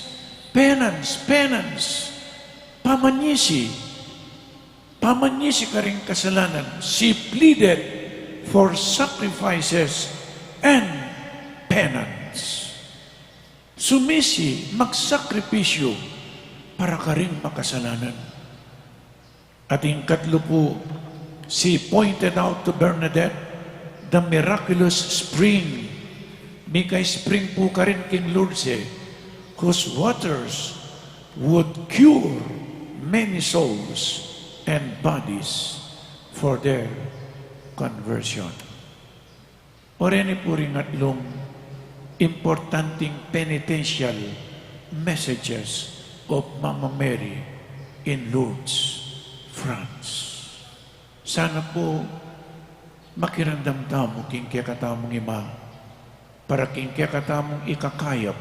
Pamanyisi ka rin kasalanan. She pleaded for sacrifices and penance. Sumisi, magsakripisyo para ka rin makasalanan. At yung katlo po, she pointed out to Bernadette the miraculous spring. Mikay spring po ka rin king Lourdes, whose waters would cure many souls and bodies for their conversion. Oreni po rin atlong importanteng penitential messages of Mama Mary in Lourdes, France. Sana po makirandam tamo king kaya katamong ima para king kaya katamong ikakayap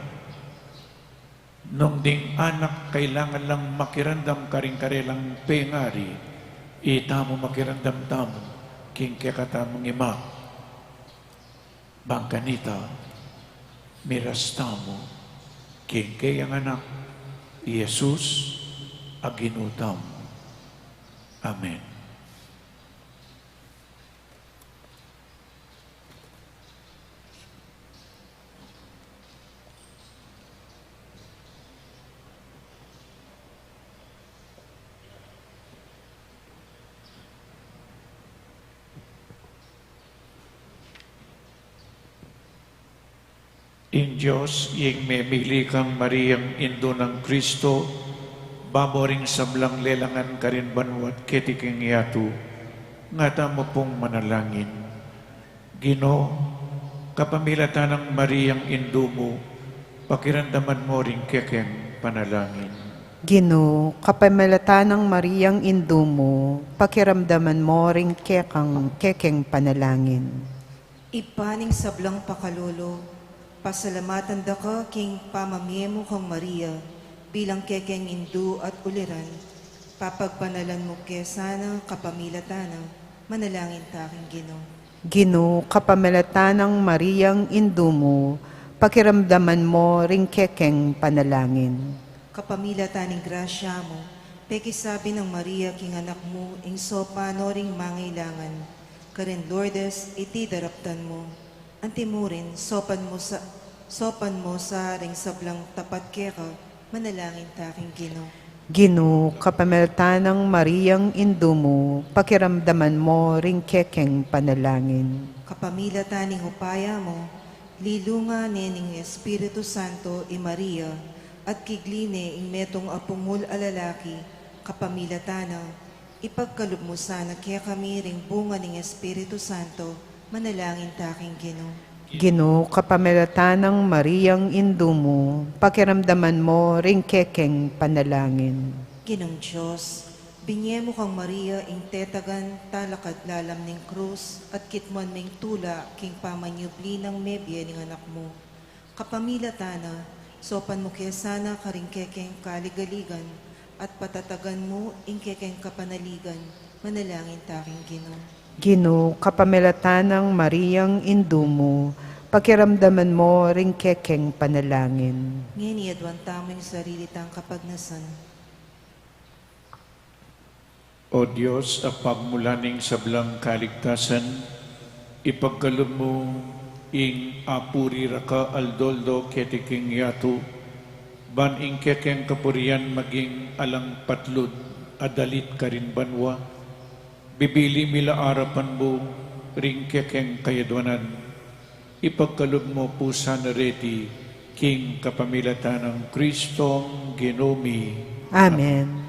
nung ding anak kailangan lang makirandam karing-karelang pengari, itamo makirandam tamo, king kakatamong ima. Bangkanita, miras tamo, king kayang anak, Jesus, aginutam. Amen. In Diyos, iyong memili kang Mariyang Indo ng Kristo, baboring sablang lelangan ka rin banwat ketiking yatu, ngata mo pong manalangin. Gino, kapamilatan ng Mariyang Indo mo, pakiramdaman mo ring kekeng panalangin. Ginoo, kapamilatan ng Mariyang Indo mo, pakiramdaman mo ring kekeng panalangin. Ipaning sablang pakalolo, pasalamatan da ka king pamamiyemo kang Maria, bilang kekeng indu at uliran, papagpanalan mo kesana kapamilatana, manalangin taking Ginoo. Ginoo, kapamilatan ng Mariyang Indo mo, pakiramdaman mo ring kekeng panalangin. Kapamilataning grasya mo, pekisabi ng Maria king anak mo, ing sopa no ring mangailangan, karen Lourdes iti daraptan mo. Antimurin, sopan mo sa ring sablang tapat keka, manalangin taking Ginoo. Ginoo, kapamilatan ng Mariyang Indo mo, pakiramdaman mo ring kekeng panalangin. Kapamilataning upaya mo, lilunga nening Espiritu Santo i Maria, at kigline ing metong apungul alalaki, kapamilatana, ipagkalub mo sana kaya kami ring bunga ng Espiritu Santo, manalangin taking Ginoo. Ginoo, kapamilatan ng Mariyang Indo mo, pakiramdaman mo ring kekeng panalangin. Ginong Diyos, binye mo kang Maria ing tetagan talakad lalam ning krus at kitman ming tula king pamanyubli ng mebye ning anak mo. Kapamilatana, sopan mo kesana karing kekeng kaligaligan at patatagan mo ing kekeng kapanaligan, manalangin taking Ginoo. Ginoo, kapamilatan ng Mariyang Indo mo, pakiramdaman mo ring kekeng panalangin. Ngini adwan tamo yung sarili tang kapagnasan. O Diyos, apagmulaning sablang kaligtasan, ipagkalub mo ing apuri raka aldoldo ketiking yatu, ban ing kekeng kapurian maging alang patlud, adalit karin banwa, bibili mila arapan mo ring kekeng kayadwanan, ipagkalub mo pusa na reti, king kapamilatan ng Kristong Ginomi. Amen.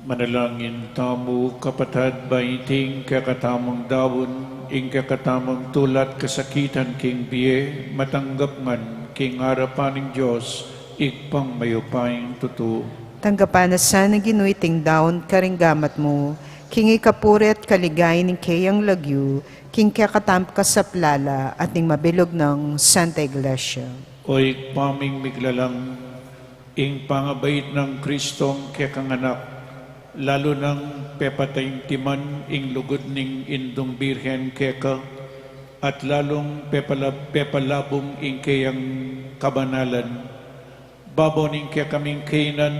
Manalangin tamu kapatad baiting kakatamang dawon, ing kakatamang tulat kasakitan king biye, matanggap man king harapan ng Diyos, igpang mayupayang tuto. Tanggapan na sana ginuiting daon karinggamat mo, king ikapuret kaligay ning kayang lagyu, king kakatamp kasaplala at ning mabilog ng Santa Iglesia. O igpaming miglalang, ing pangabait ng Kristong kekanganak, lalo ng pepatayng timan ing lugod ning indong birhen keka, at lalong pepalabong ing kayang kabanalan. Babaw ning kaya kaming kainan,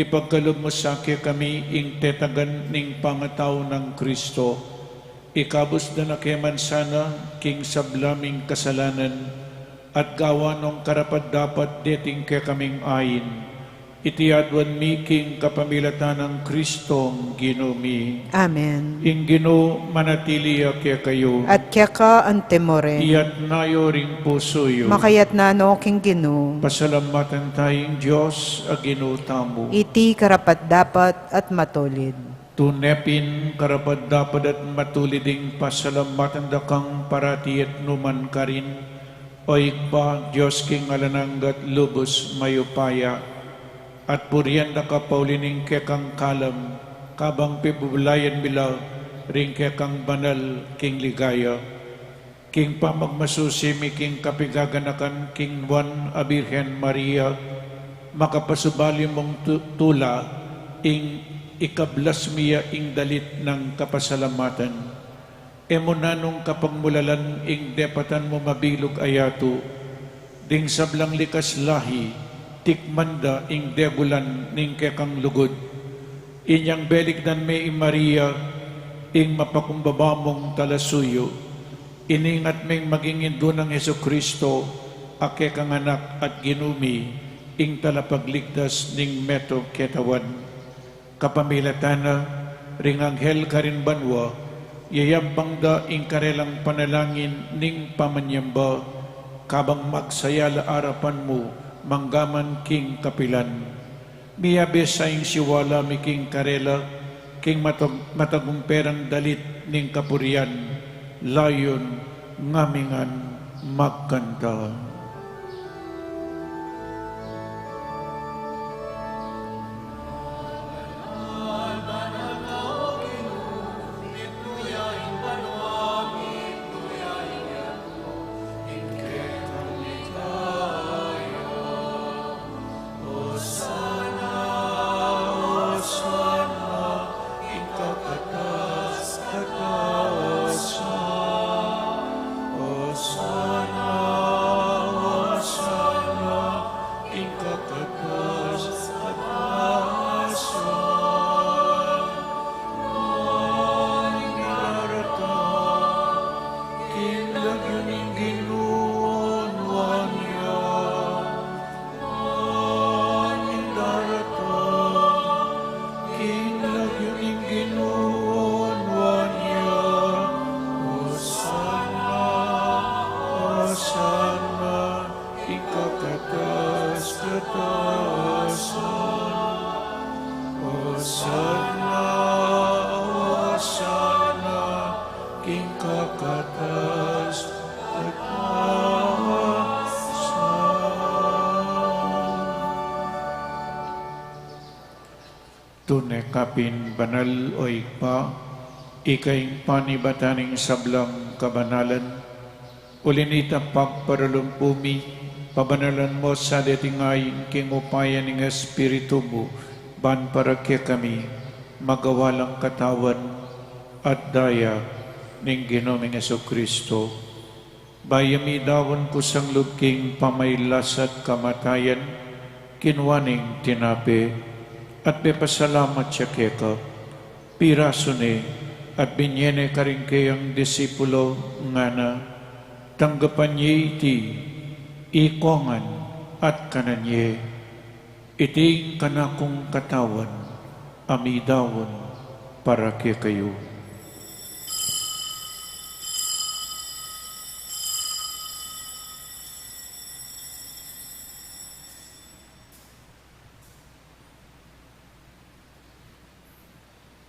ipagkalob mo sa kaya kami ing tetagan ning pangataw ng Kristo. Ikabos na nakeman sana king sablaming kasalanan, at gawa nung karapat dapat deting kaya kaming ayin. Itiadwan mi king kapamilatan ng Kristong ginumi. Amen. Ing Ginoo manatiliya kaya kayo. At kaya ka antemore, Iyat nayo ring pusoyo. makayat na no king Ginoo, Pasalamatan tayong Diyos agino tamo. iti karapat dapat at matulid. Tunepin karapat dapat at matuliding pasalamatan dakang parati at numan karin. Oik pa Diyos king alananggat lubos mayupaya. At purian da ka paulining kekang kalam, kabang pibubulayan bilaw, ring kekang banal king ligaya. King pamagmasusimi king kapigaganakan king Juan a Birhen Maria, makapasubali mong tula, ing ikablas miya ing dalit ng kapasalamatan. Emunanong kapagmulalan ing depatan mo mabilog ayato, ding sablang likas lahi, tikmanda ing degulan ning kekang lugod. Inyang beligdan me ing Maria, ing mapakumbabamong talasuyo. Iningat meng magingin doon ng Heso Kristo, ake kang anak at ginumi, ing talapagligtas ning meto ketawan. Kapamilatana, ring anghel karin banwa, yayambang da ing karelang panalangin ning pamanyamba, kabang magsayala arapan mo, manggaman king kapilan. Miyabes sa ing siwala mi king karela, king matagumperang dalit ning kapurian, layon ngamingan magkanta. Tunay kapin banal o ikpa, ikaing panibataning sablang kabanalan, ulinita pagparulumpumi, pabanalan mo sa detingayin king upayan ng Espiritu mo, ban para kaya kami, magawalang katawan at daya ng Ginoong Jesucristo. Bayami dawon ko sang lubking pamaylas at kamatayan, kinwaning tinapi, at bepasalamat siya keka, piraso ni, at binyene karing kayang disipulo nga na, tanggapan niya iti, ikongan at kananye, iti kanakong katawan, amidawon para kay kayo.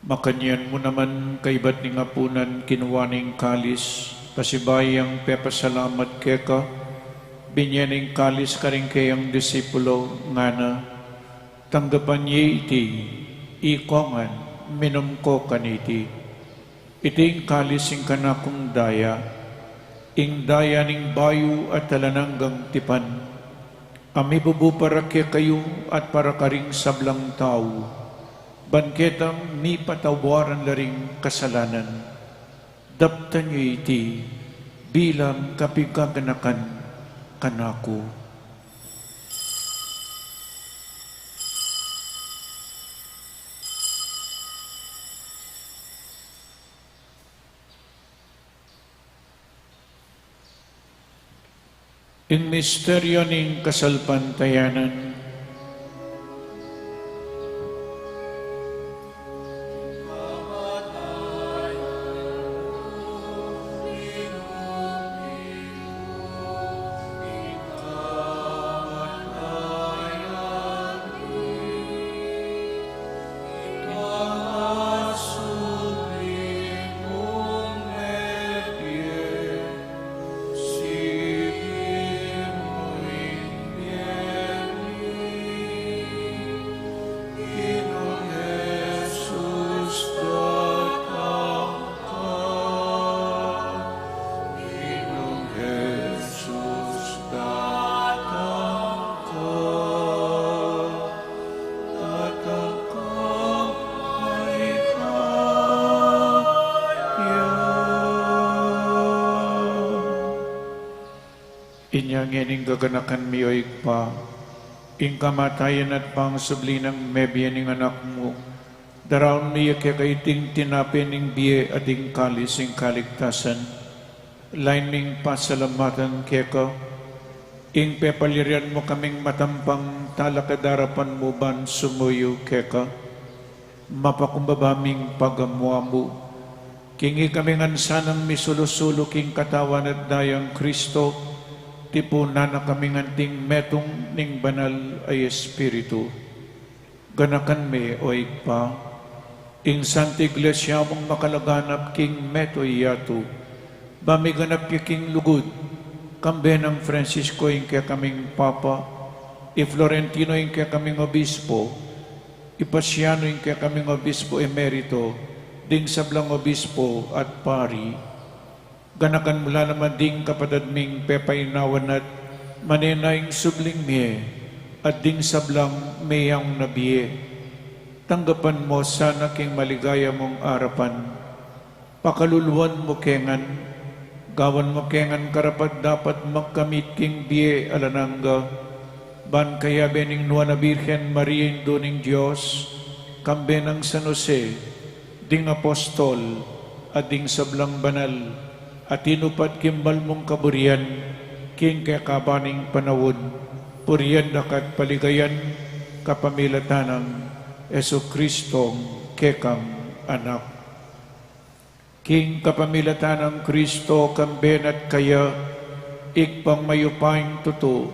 Makanyan mo naman kaibat ni ngapunan kinuwaning kalis, pasibayang pepasalamat keka, binyaning kalis karing kayang disipulo nga na, tanggapan niya iti, ikongan, minum ko kaniti. Iting kalis ing kanakong daya, ing daya ning bayu at talananggang tipan, ami bubu para kaya kayo at para karing sablang tao, banketang mi patawaran laring kasalanan, daptan niyo iti, bilang kapigaganakan kanako. Ing misteryo ning kasalpantayanan, inyang ining gaganakan miyoig pa, ing kamatayan at pangsubli ng mebiyan ng anak mo, daraon niya kaya kaiting tinapin ng biye at ing kalis ing kaligtasan, lain ning pasalamatan kaya ka, ing pepalirian mo kaming matampang talakadarapan mo ban sumuyo kaya ka, mapakumbabaming pagamuha mo, kingi kaming ansanang misulusulo king katawan at dayang Kristo, tipunan na kaming anting metong ning banal ay Espiritu. Ganakan me o ikpa, ing Santa Iglesia mong makalaganap king meto iyato, bamiganap king lugod, kambe ng Francisco ing kaya kaming Papa, i Florentino ing kaya kaming Obispo, Ipasiano ing kaya kaming Obispo Emerito, ding sablang Obispo at Pari, ganakan mula naman ding kapadadming pepainawan at manenaing subling miye at ding sablang mayang nabiye. Tanggapan mo sana king maligaya mong arapan, pakaluluan mo kengan, gawan mo kengan karapat dapat magkamit king biye alanangga, ban kaya bening nuwa na Birhen Maria Induning Diyos, kambe ng San Jose, ding apostol at ding sablang banal, at inupat kimbal mong kaburian, king kakabaning panawod, puriyan dakat paligayan, kapamilatanang Eso Kristong kekang anak. King kapamilatanang Kristo kamben at kaya, ikpang mayupaing tuto,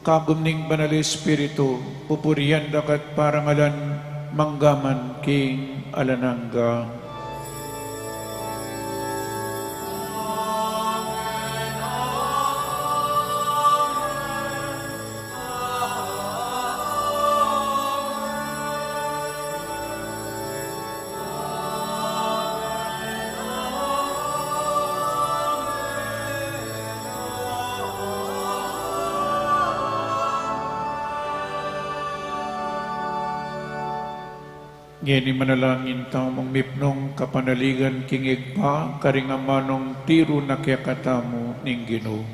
kagumning banal Espiritu, pupuriyan dakat parangalan, manggaman king alanangga. Ngeni manalangin tao mong mipnong kapanaligan kingig pa, karingamanong tiro na kayakatamo ning Ginoo.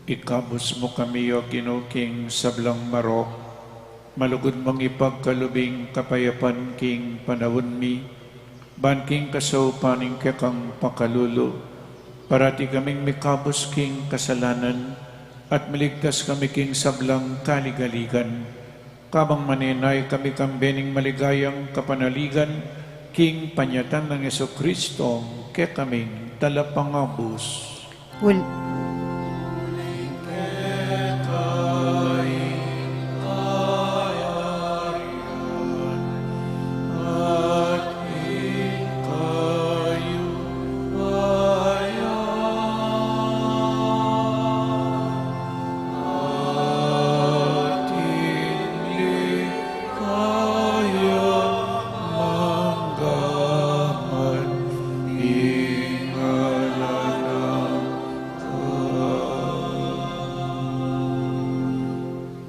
Ikabos mo kami o kinuking sablang marok, malugod mong ipagkalubing kapayapan king panawon mi, ban king kasaupaning kekang pakalulo, parati kaming mikabos king kasalanan, at maligtas kami king sablang kaligaligan. Kabang maninay kami kambening maligayang kapanaligan, king panyatan ng Jesucristo, ke kaming talapangabos.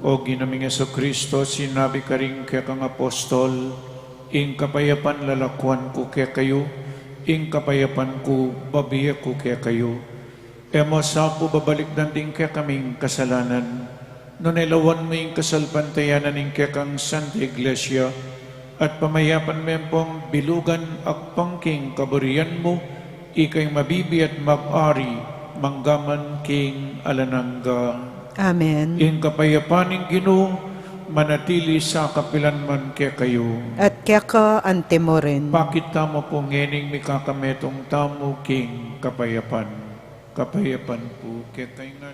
O ginaming Jesucristo, sinabi ka rin kaya kang apostol, ing kapayapan lalakwan ko kaya kayo, ing kapayapan ko babiya ko kaya kayo. Emo sa po babalik danting kaya kaming kasalanan, no nilawan mo ing kasalpantayanan ing kaya kang Santa Iglesia, at pamayapan mo yung pong bilugan at pangking kaburian mo, ikay mabibi at mag-ari, manggaman king alanangga. Amen. In kapayapaning Ginoo, manatili sa kapilanman kaya kayo. At kaya ka ante mo rin. Pakita mo po ngening mikakametong tamo king kapayapan. Kapayapan po kaya kayo nga.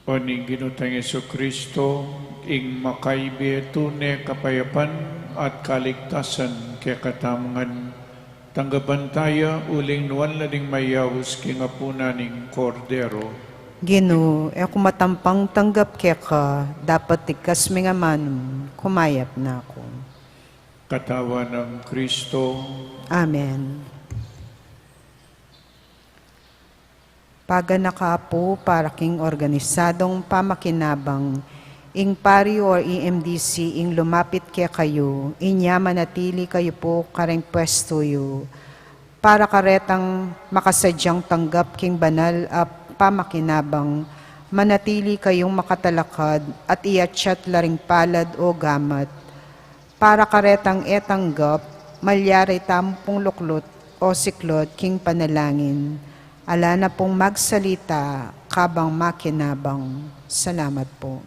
O ning ginutang Jesucristo, ing makaibi tunay kapayapan at kaligtasan kaya katamangan, tanggapan tayo uling nuwan na ding mayawis kingapuna ning kordero. Ginoo, ako matampang tanggap kaya ka, dapat tikas mga manum, kumayap na ako. Katawa ng Kristo, Amen. Paganakapo para king organisadong pamakinabang, ing pari or EMDC ing lumapit kaya kayo, inya manatili kayo po kareng pwesto yu, para karetang makasadyang tanggap king banal at pamakinabang, manatili kayong makatalakad at iatsyat laring palad o gamat, para karetang etanggap, malyari tampong luklot o siklot king panalangin, ala na pong magsalita kabang makinabang. Salamat po.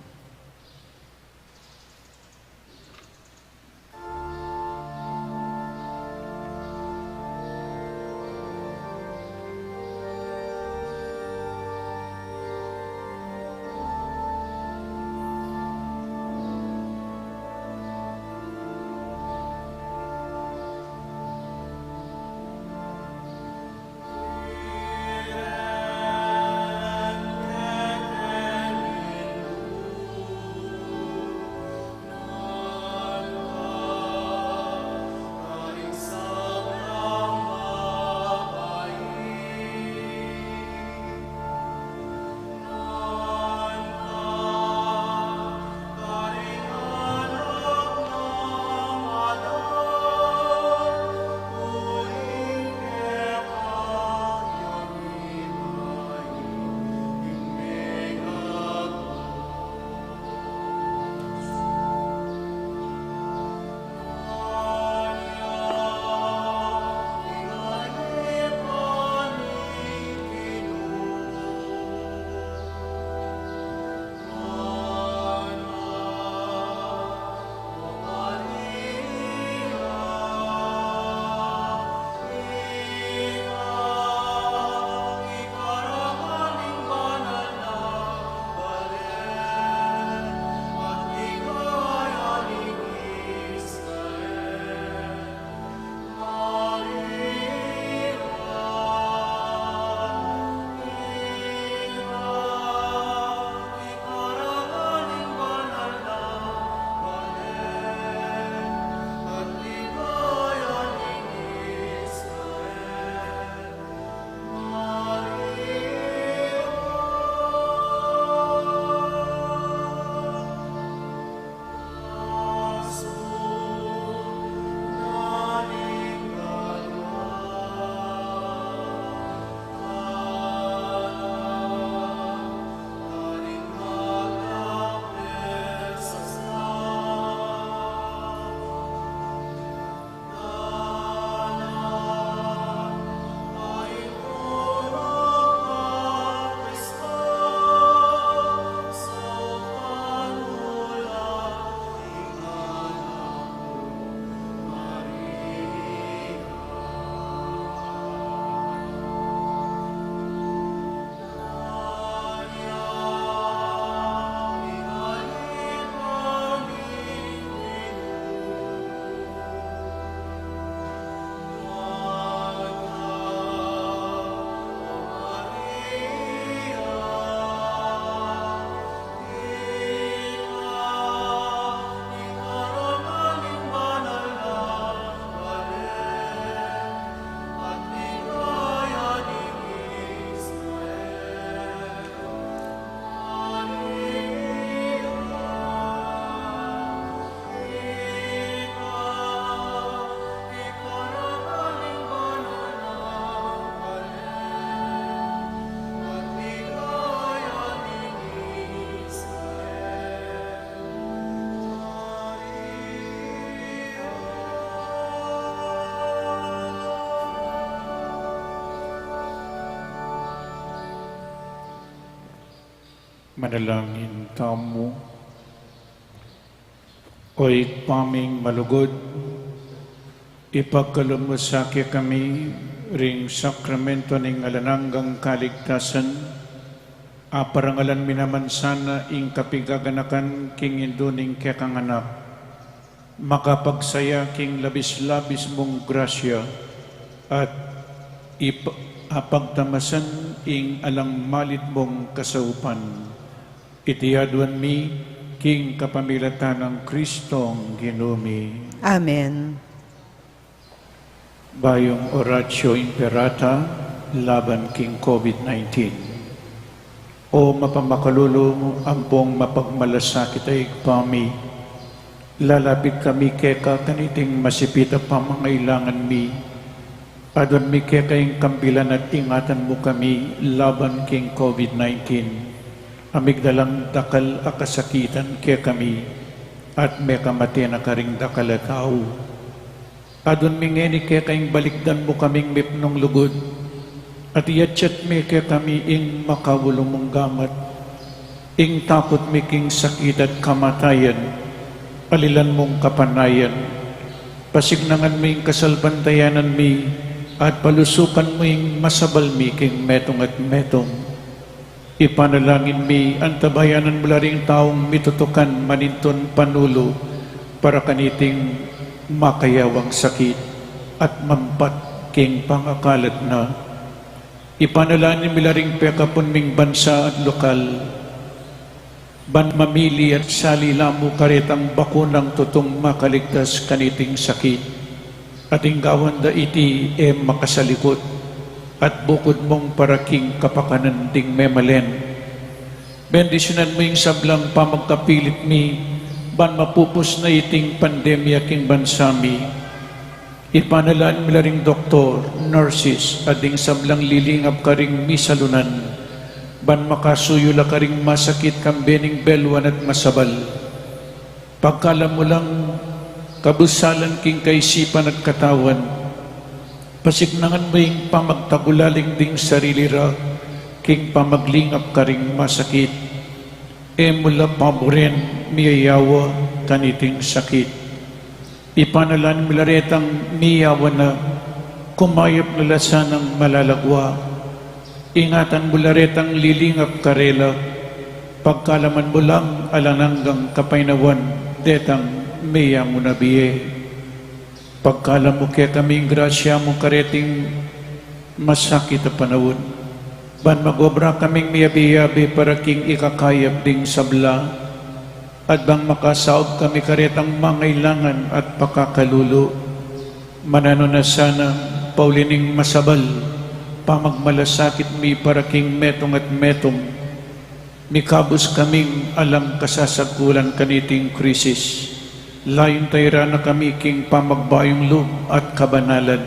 Manalangin tamo. Oy paming malugod, ipagkalumusaki kami ring sakramento ning alananggang kaligtasan, aparangalan minamansana ing kapigaganakan king induning kekanganak, makapagsaya king labis-labis mong grasya, at apagtamasan ing alang malit mong kasaupan. Itiadwan mi king kapamilatan ng Kristong Ginumi. Amen. Bayong Oratio Imperata laban king COVID-19. O mapamakalulong ampong mapagmalasakit ay pami, lalapit kami keka kaniting masipita pamangailangan mi, adon mi keka ing kambilan at ingatan mo kami laban king COVID-19. Amigdalang dakal akasakitan kaya kami at may kamati na karing dakal at tao. Adon mingeni kaya kayong balikdan mo kaming mipnong lugod at iyatsyat mi kaya kami ing makawulong mong gamat, ing takot mi king sakit at kamatayan, alilan mong kapanayan, pasignangan mi ing kasalbantayanan mi at palusukan mo ing masabal mi king metong at metong. Ipanalangin mi antabayanan mula ring taong mitutukan maninton panulo para kaniting makayawang sakit at mampat king pangakalat na. Ipanalangin mula ring pekapon ming bansa at lokal, ban mamili at salilamu karitang bakunang tutong makaligtas kaniting sakit, at inggawan da iti makasalikot, at bukod mong paraking kapakanan ding memalen. Bendisyonan mo yung sablang pamagkapilit mi, ban mapupos na iting pandemya king bansami. Ipanalaan mila ring doktor, nurses, ading sablang lilingap ka ring misalunan, ban makasuyula ka ring masakit kang bening belwan at masabal. Pagkala mo lang kabusalan king kaisipan at katawan, pasignangan mo yung pamagtagulaling ding sarili ra, king pamaglingap ka ring masakit, mula paboren miyayawa kaniting sakit. Ipanalan milaretang miyawa na kumayop na lasanang malalagwa, ingatan mularetang lilingap karela, pagkalaman mo lang alananggang kapainawan, detang miya mo nabiye. Pagkala mo kaya kaming grasya mo kareting masakit na panahon, ban magobra kaming miyabi-yabi para king ikakayab ding sabla, at bang makasaog kami karetang mangailangan at pakakalulo, manano na sana paulining masabal, pamagmalasakit mi para king metong at metong, mikabos kaming alang kasasagulan kaniting krisis. Layon tayra na kami king pamagbayong loob at kabanalan.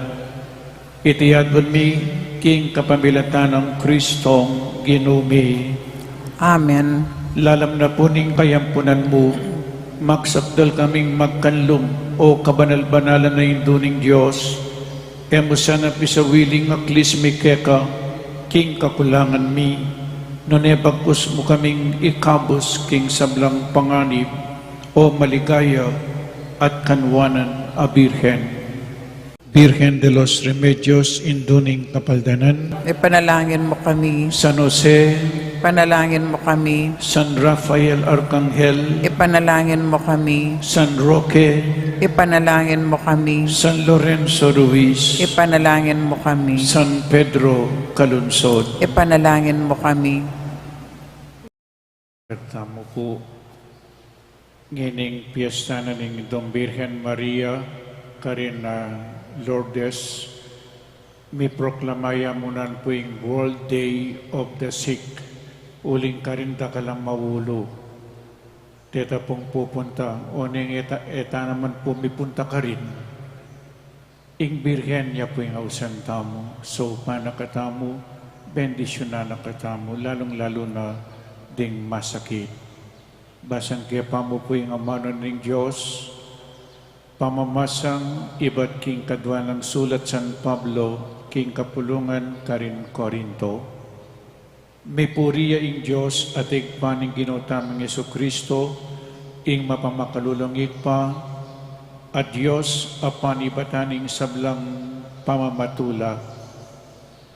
Itiyadwan mi king kapamilatan ng Kristong Ginumi. Amen. Lalam na po ning kayampunan mo, magsabdal kaming magkanlong o kabanal-banalan na induning Diyos, emo sana pisawiling aklis mi keka, king kakulangan mi, nonebagkus mo kaming ikabos king sablang panganib, o maligaya at kanwanan a Birhen. Birhen de los Remedios, induning kapaldanan, Ipanalangin mo kami. San Jose, Panalangin mo kami. San Rafael Arcangel, Ipanalangin mo kami. San Roque, Ipanalangin mo kami. San Lorenzo Ruiz, Ipanalangin mo kami. San Pedro Calunsod. Ipanalangin mo kami. Tamo po, ngining piyesta na ning Dong Birhen Maria, karin na Lourdes, mi proklamaya munan po yung World Day of the Sick. Uling karin da kalang mawulo. Teta pong pupunta, o ning eta naman po mipunta ka rin. Ing Birhen niya po yung ausan tamo. So, panakatamo, bendisyon na nakatamo, lalong-lalo na ding masakit. Basan kaya pa mo po yung amanon ng Diyos, pamamasang iba't king kadwa ng sulat San Pablo, king kapulungan karin Korinto. May puriya ing Diyos at igpaning ginotamang Yesu Kristo, ing mapamakalulungig pa, at Diyos apan ibataning sablang pamamatula.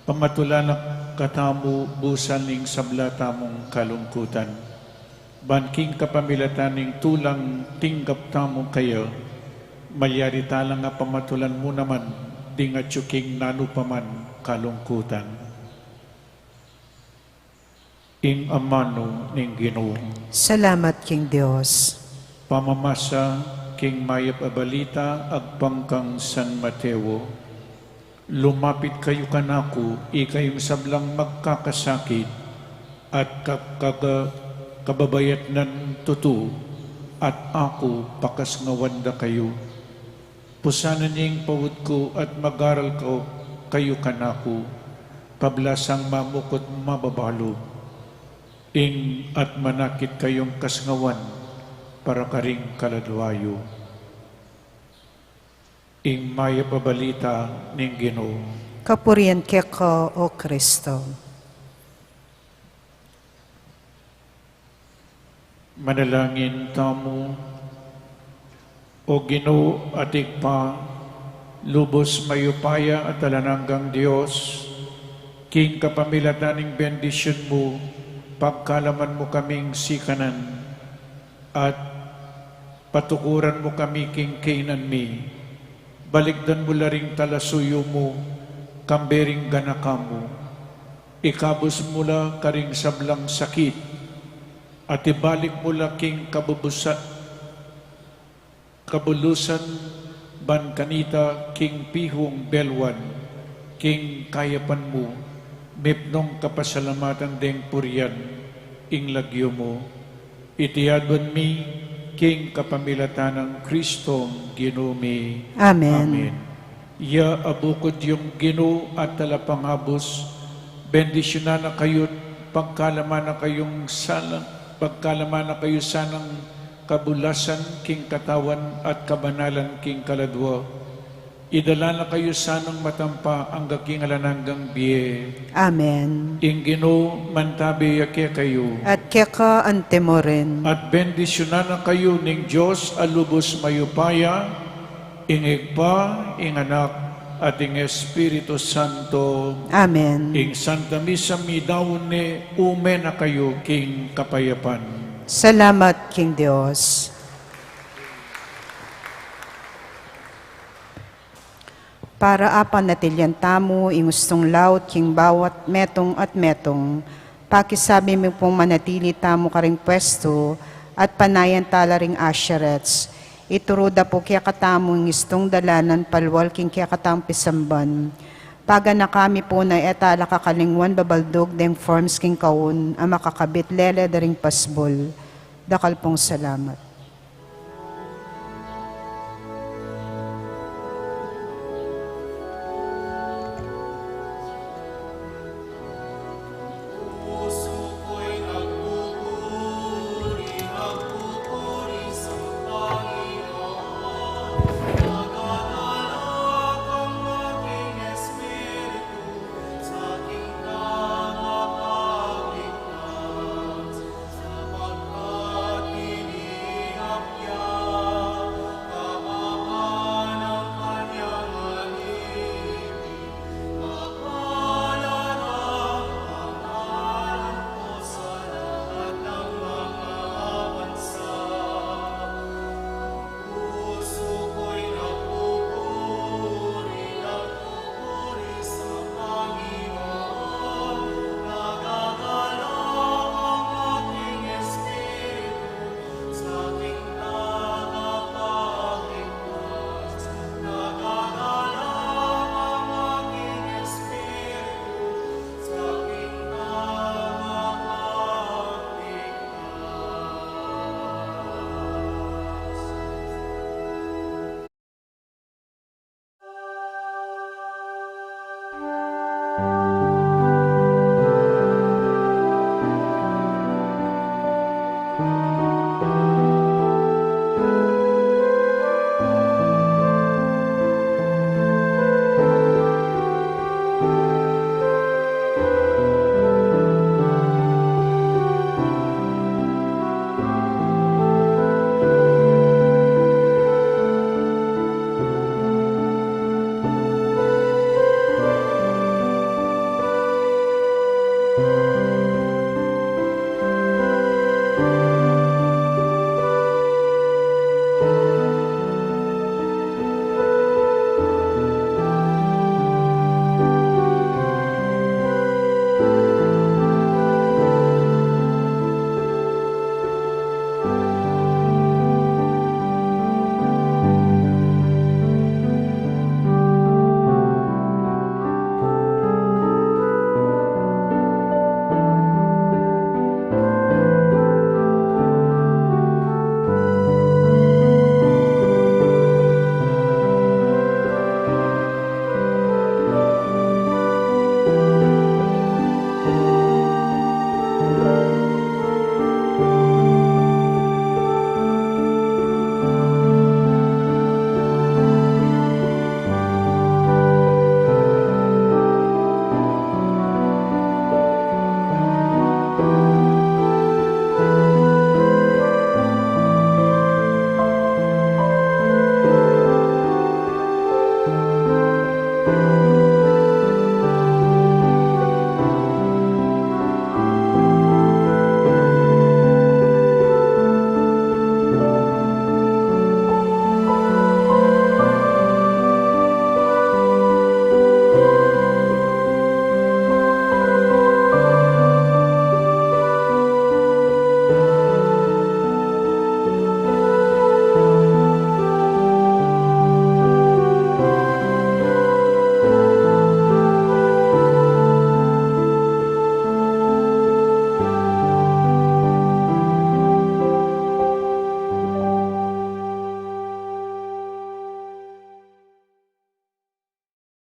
Pamatula na katamu busan ning sabla tamong kalungkutan. Banking kapamilataning tulang tinggap tamo kayo, malyari talang nga pamatulan mo naman, di nga tsuking nanupaman kalungkutan. Ing amano ning Ginoo. Salamat king Dios. Pamamasa king mayap abalita agpangkang San Mateo. Lumapit kayo kanako, ikayong sablang magkakasakit at kababayat ng tutu at ako pakas nga wanda kayo. Pusanan niyang pawod ko at magaral ko kayo kanako, pablasang mamukot mababalo. Ing at manakit kayong kasngawan para karing kaladwayo. Ing maya pabalita ning Ginoo. Kapurian keko, O Kristo. Manalangin tamo, O Ginoo atik pa, lubos mayupaya at talananggang Diyos, king kapamilataning bendisyon mo, pagkalaman mo kaming sikanan, at patukuran mo kami king kainan mi, balikdan mo laring talasuyo mo, kambering ganaka mo, ikabos mula karing sablang sakit, at ibalik mula king kabulusan, ban kanita king pihong belwan, king kayapan mo, mipnong kapasalamatan deng purian, ing lagyo mo, itiyadwan mi, king kapamilatan ng Kristong Ginumi. Amen. Iya abukod yung Ginoo at talapangabos, bendisyonan na kayo't pagkalaman na kayong pagkalaman na kayo sanang kabulasan king katawan at kabanalan king kaladwa. Idala na kayo sanang matampa ang gaking alananggang biye. Amen. Ing Ginoo mantabi yake kayo. At keka antemo rin. At bendisyonan na kayo ning Diyos alubos mayupaya, ing Igpa, ing Anak, at ing Espiritu Santo. Amen. Ing Santa Misa mi daon ni ume na kayo king kapayapan. Salamat king Dios. Para apan natilyan tamo, ingustong laut king bawat metong at metong, pakisabi mo pong manatili tamo karing pwesto, at panayan tala ring asherets, ituruda po kaya katamo ng istong dalanan palwal king kaya katang pisamban. Paga na kami po na etala kakalingwan babaldog deng forms king kaun, ang makakabit lele daring pasbol. Dakal pong salamat.